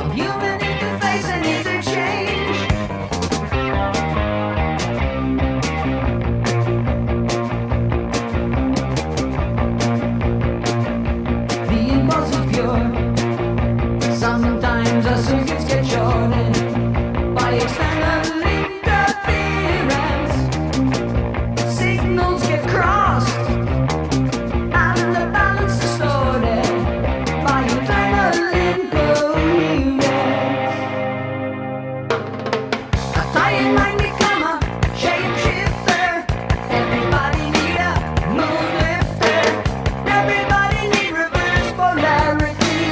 of human interface and interchange. The impulse is pure. Sometimes our circuits get shorted by external interference. Signals get crossed and the balance distorted by internal incoherence. A tired mind become a shapeshifter. Everybody need a mood lifter. Everybody need reverse polarity.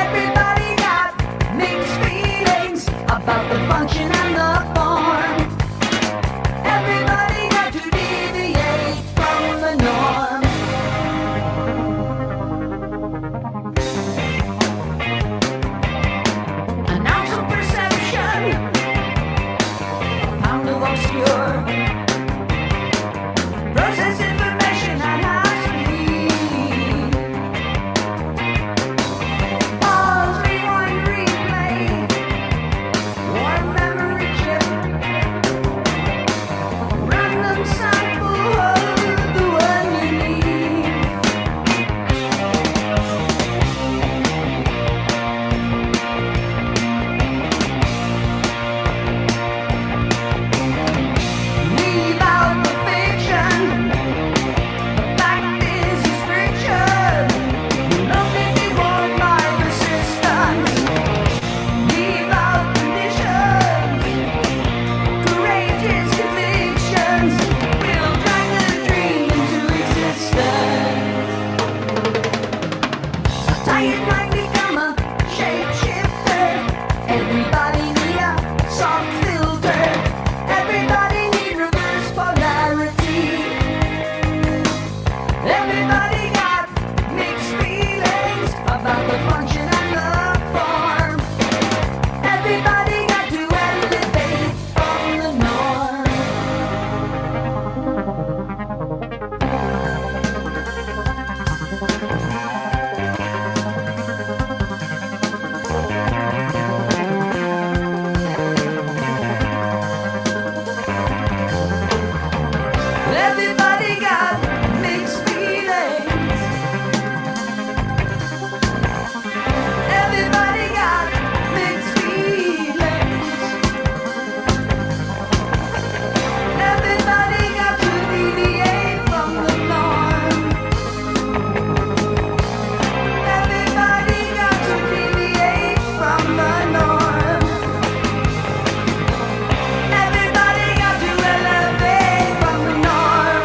Everybody got mixed feelings about the function and the form. Everybody got to deviate from the norm. An ounce of perception, a pound of obscure. Process information at high speed. Pause, rewind, replay. Warm memory chip. Random sample of the one you need. Leave out the fiction. The fact is restriction. Will only be won by resistance. Leave out conditions. Courageous convictions will drag the dream into existence. A tired mind become a shapeshifter. Everybody need a soft filter. Everybody need reverse polarity. Everybody got mixed feelings about the function and the form. Everybody got to elevate from the norm. Everybody got mixed feelings. Everybody got mixed feelings. Everybody got to deviate from the norm. Everybody got to deviate from the norm. Everybody got to elevate from the norm.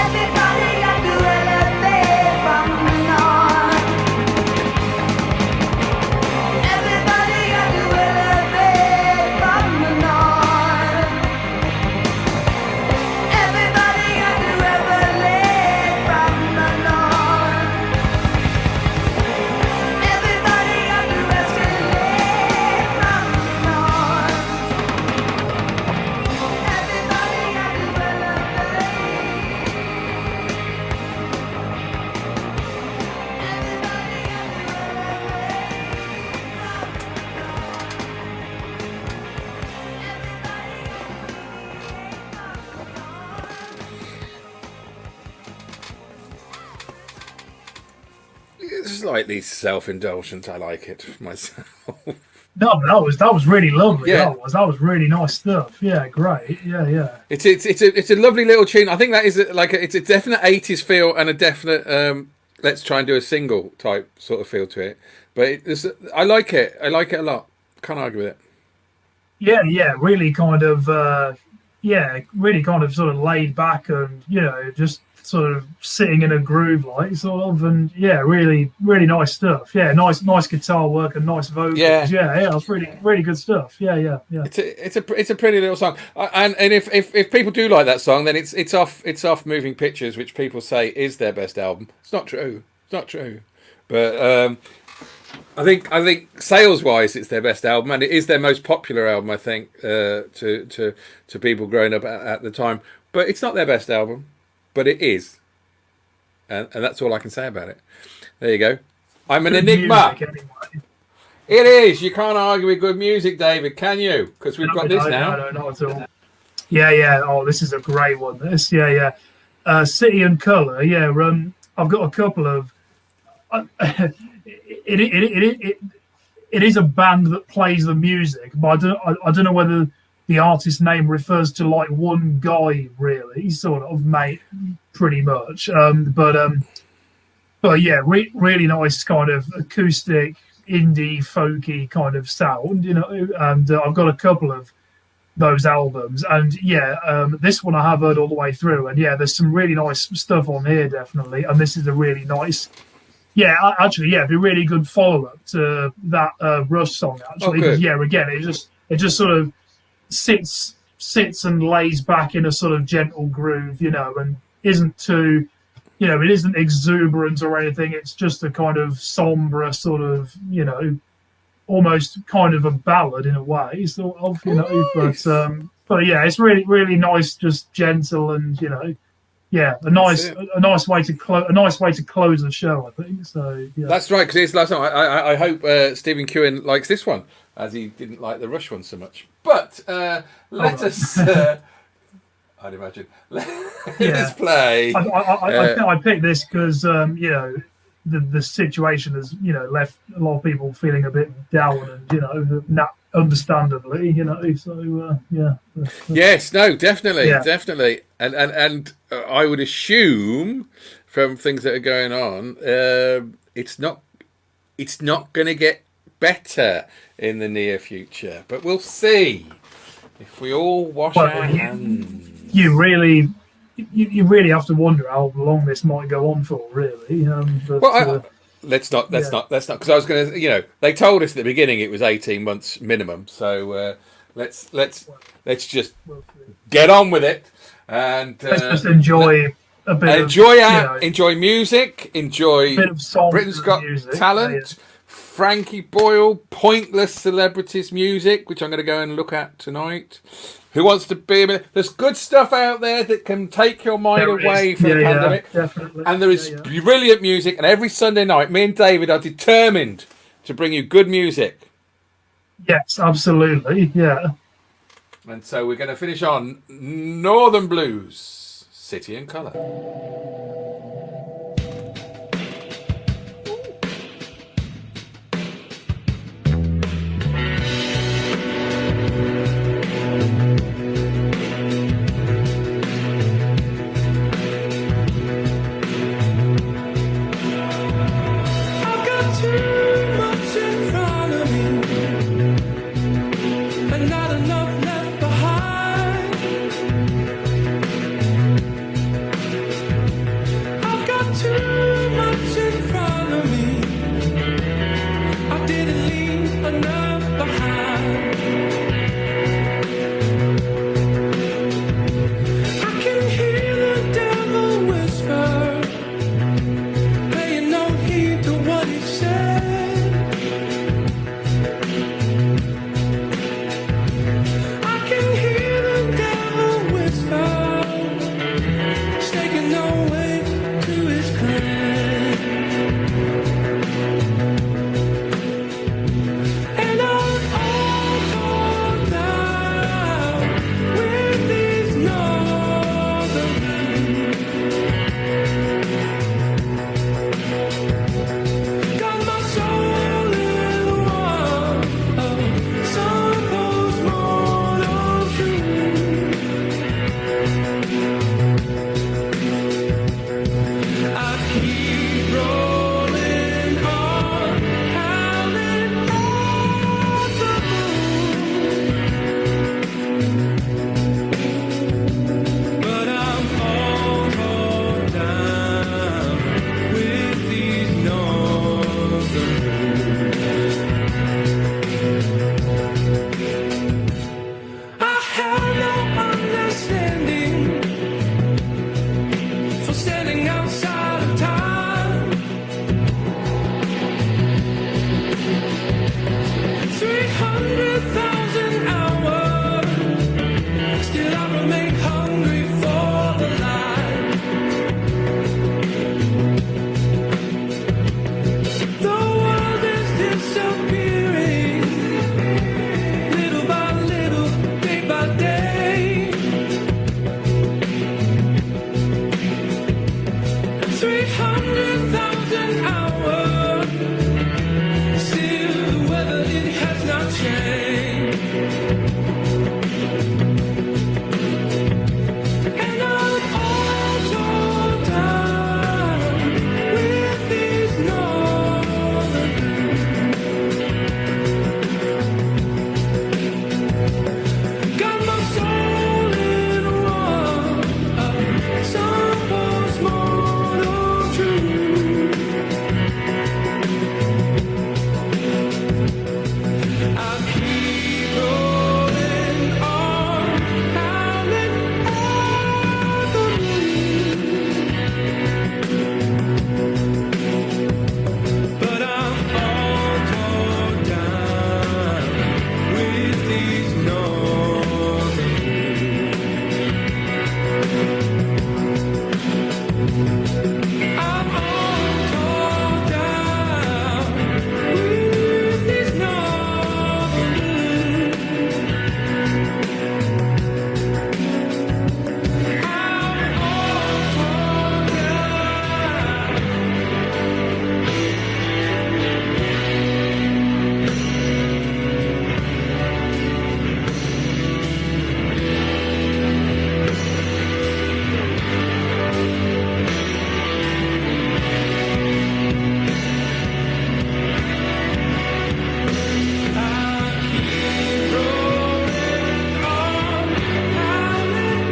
Everybody got to elevate from the norm. Everybody got to elevate from the norm. Everybody got to elevate from the norm. Everybody got to escalate from the norm. Everybody got to It's slightly self-indulgent. I like it myself. No, that was really lovely. Yeah. That was really nice stuff. Yeah, great. Yeah. It's a lovely little tune. I think that is it's a definite 80s feel and a definite let's try and do a single type sort of feel to it. But I like it. I like it a lot. Can't argue with it. Yeah, really kind of really kind of sort of laid back and just sort of sitting in a groove, like sort of, and yeah, really, really nice stuff. Yeah, nice guitar work and nice vocals. Yeah. Yeah, it's really good stuff. Yeah. It's a pretty little song, and if people do like that song, then it's off Moving Pictures, which people say is their best album. It's not true. It's not true, but I think sales wise, it's their best album, and it is their most popular album. I think to people growing up at the time, but it's not their best album, but it is, and that's all I can say about it. There you go. I'm an Good enigma. music, anyway. It is. You can't argue with good music, David, can you? Because we've got this now. No, not at all. Yeah. Oh, this is a great one. This, yeah. City and Colour. Yeah. I've got a couple of. It is a band that plays the music, but I don't know whether the artist name refers to like one guy, really, sort of, mate, pretty much. But yeah, really nice kind of acoustic, indie, folky kind of sound, you know. And I've got a couple of those albums, and yeah, this one I have heard all the way through, and yeah, there's some really nice stuff on here, definitely. And this is a really nice. Yeah, actually, yeah, it'd be a really good follow-up to that Rush song, actually. Okay. Yeah, again, it just sort of sits and lays back in a sort of gentle groove, you know, and isn't too, you know, it isn't exuberant or anything. It's just a kind of somber sort of, you know, almost kind of a ballad in a way, sort of, you know. Nice. But yeah, it's really nice, just gentle, and you know. Yeah, a nice way to close the show, I think. So yeah. That's right, because it's last time. I hope Stephen Kewen likes this one, as he didn't like the Rush one so much. But let us. I'd imagine. Let's play. I picked this because you know the situation has, you know, left a lot of people feeling a bit down, and you know, not understandably, you know. So yeah. Yes, no, definitely, and I would assume from things that are going on, it's not going to get better in the near future, but we'll see if we all wash our hands. You really have to wonder how long this might go on for, really. But, let's not, because I was going to, you know, they told us at the beginning it was 18 months minimum, so let's just get on with it, and let's just enjoy a bit. Enjoy music, enjoy a bit of songs, Britain's Got music. Talent, Frankie Boyle, Pointless Celebrities music, which I'm going to go and look at tonight. Who Wants to Be a Millionaire? There's good stuff out there that can take your mind away from the pandemic. Definitely. And there is brilliant music. And every Sunday night, me and David are determined to bring you good music. Yes, absolutely. Yeah. And so we're going to finish on Northern Blues, City and Colour. 300,000 hours. Still, the weather, it has not changed. And I'm all torn down with these northern blues. Got my soul in one, some postmortem truth. I keep rolling on, howling at the moon. But I'm all torn down with these northern blues. I'm all torn down with these northern blues. I'm all torn down. I keep rolling on, howling at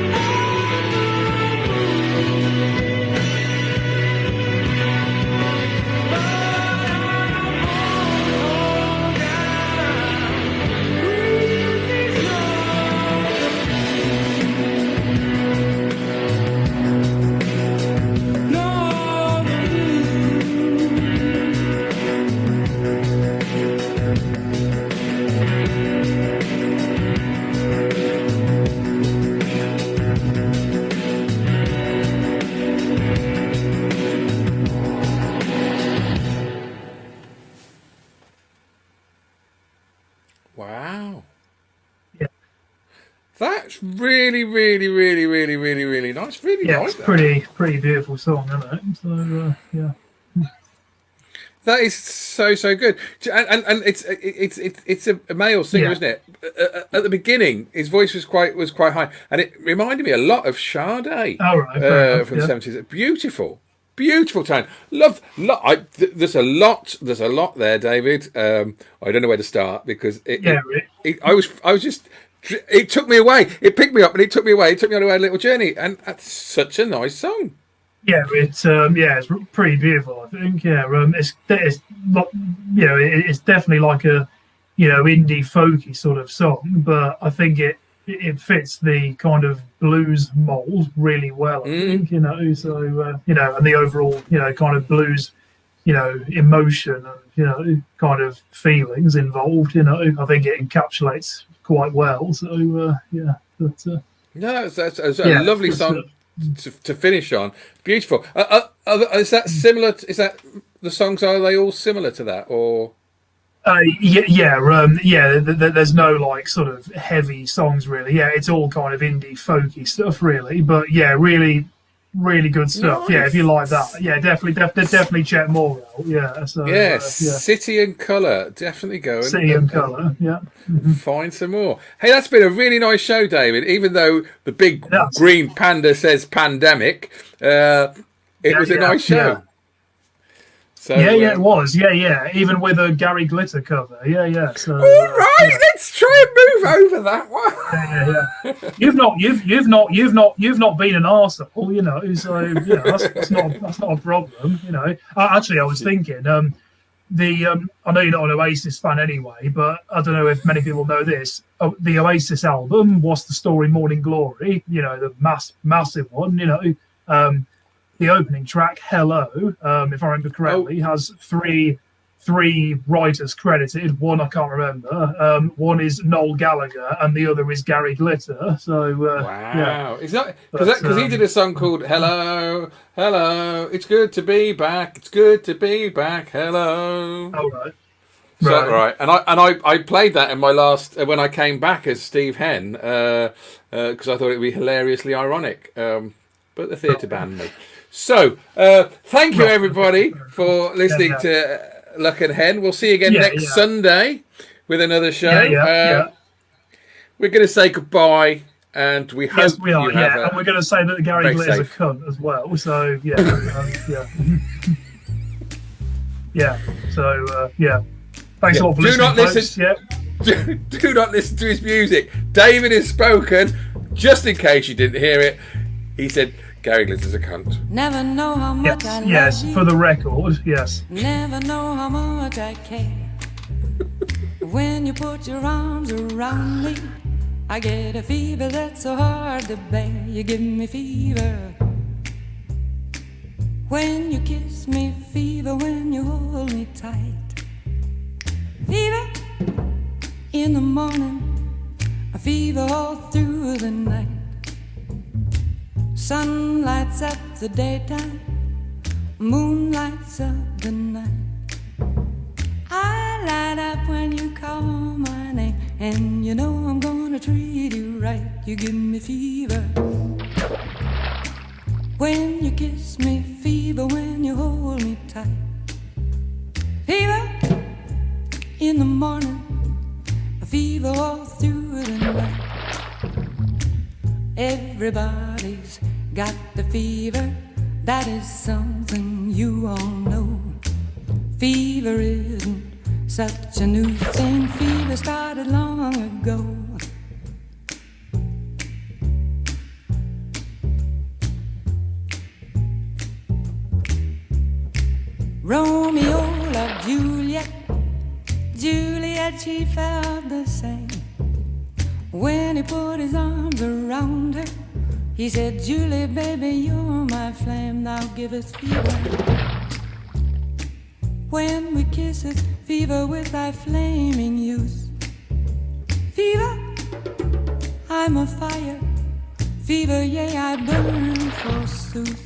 Wow. Yeah. That's really, really, really, really, really, really nice. Really Yeah, like it's that. pretty beautiful song, isn't it? So yeah. That is so good, and it's a male singer, Yeah. isn't it? At the beginning, his voice was quite high, and it reminded me a lot of Sade All right, fair enough, from the yeah. '70s. Beautiful tone. There's a lot there, David. I don't know where to start because I was just. It took me away. It picked me up and it took me away. It took me on a little journey, and that's such a nice song. Yeah, it's pretty beautiful. I think. Yeah, it's not, it's definitely like a indie folky sort of song, but I think it fits the kind of blues mold really well. I think so and the overall kind of blues emotion and kind of feelings involved. I think it encapsulates quite well. So yeah, but No, that's yeah, a lovely it's, song to finish on. Beautiful. Is that similar? Is that the songs? Are they all similar to that, or? There's no like sort of heavy songs really. Yeah, it's all kind of indie folky stuff really. But yeah, really good stuff. Yeah, if you like that, yeah, definitely check more out. Yeah, so City and Colour, definitely go and City and Colour. Yeah, find some more. Hey, that's been a really nice show, David. Even though the big Yes. green panda says pandemic, it was a nice show. Yeah. So, it was. Yeah. Even with a Gary Glitter cover. Yeah. So. All right, let's try and move over that one. Yeah. You've not been an arsehole, So that's not a problem. Actually, I was thinking. I know you're not an Oasis fan anyway, but I don't know if many people know this. The Oasis album, What's the Story, Morning Glory. The massive one. The opening track, Hello, if I remember correctly, has three writers credited. One I can't remember. One is Noel Gallagher, and the other is Gary Glitter. So wow, is that because he did a song called "Hello, Hello"? It's good to be back. It's good to be back. Hello. All right. So, right, and I played that in my last when I came back as Steve Henn because I thought it would be hilariously ironic, but the theatre banned me. So, thank you everybody for listening to Luck and Hen. We'll see you again next Sunday with another show. We're going to say goodbye, and we hope Yes, we are. you have And we're going to say that Gary very Glitt is a safe. cunt as well. So yeah. So thanks a lot for Do listening. not folks. listen- Yeah. Do not listen to his music. David has spoken. Just in case you didn't hear it, he said Gary Glitt is a cunt. Never know how much I love Yes. you. For the record, yes. Never know how much I care. When you put your arms around me, I get a fever that's so hard to bear. You give me fever. When you kiss me, fever. When you hold me tight, fever. In the morning, a fever all through the night. Sun lights up the daytime, moon lights up the night. I light up when you call my name, and you know I'm gonna treat you right. You give me fever. When you kiss me, fever. When you hold me tight, fever. In the morning, a fever all through the night. Everybody's got the fever. That is something you all know. Fever isn't such a new thing. Fever started long ago. Romeo loved Juliet. Juliet, she felt the same. When he put his arms around her, he said, Julie, baby, you're my flame. Now give us fever. When we kiss it, fever with thy flaming youth. Fever, I'm a fire. Fever, yea, I burn forsooth.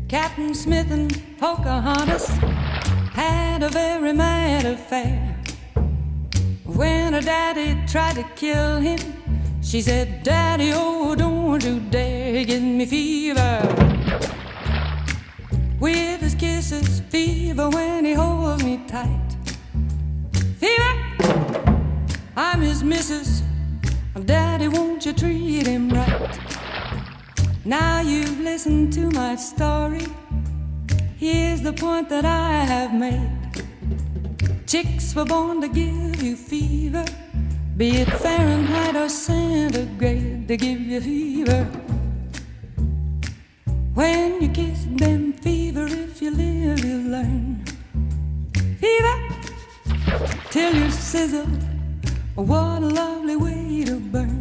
Captain Smith and Pocahontas had a very mad affair. When her daddy tried to kill him, she said, Daddy, oh, don't you dare give me fever. With his kisses, fever when he holds me tight. Fever, I'm his missus. Daddy, won't you treat him right? Now you've listened to my story. Here's the point that I have made. Chicks were born to give you fever, be it Fahrenheit or centigrade. They give you fever. When you kiss them, fever. If you live, you learn. Fever till you sizzle. What a lovely way to burn.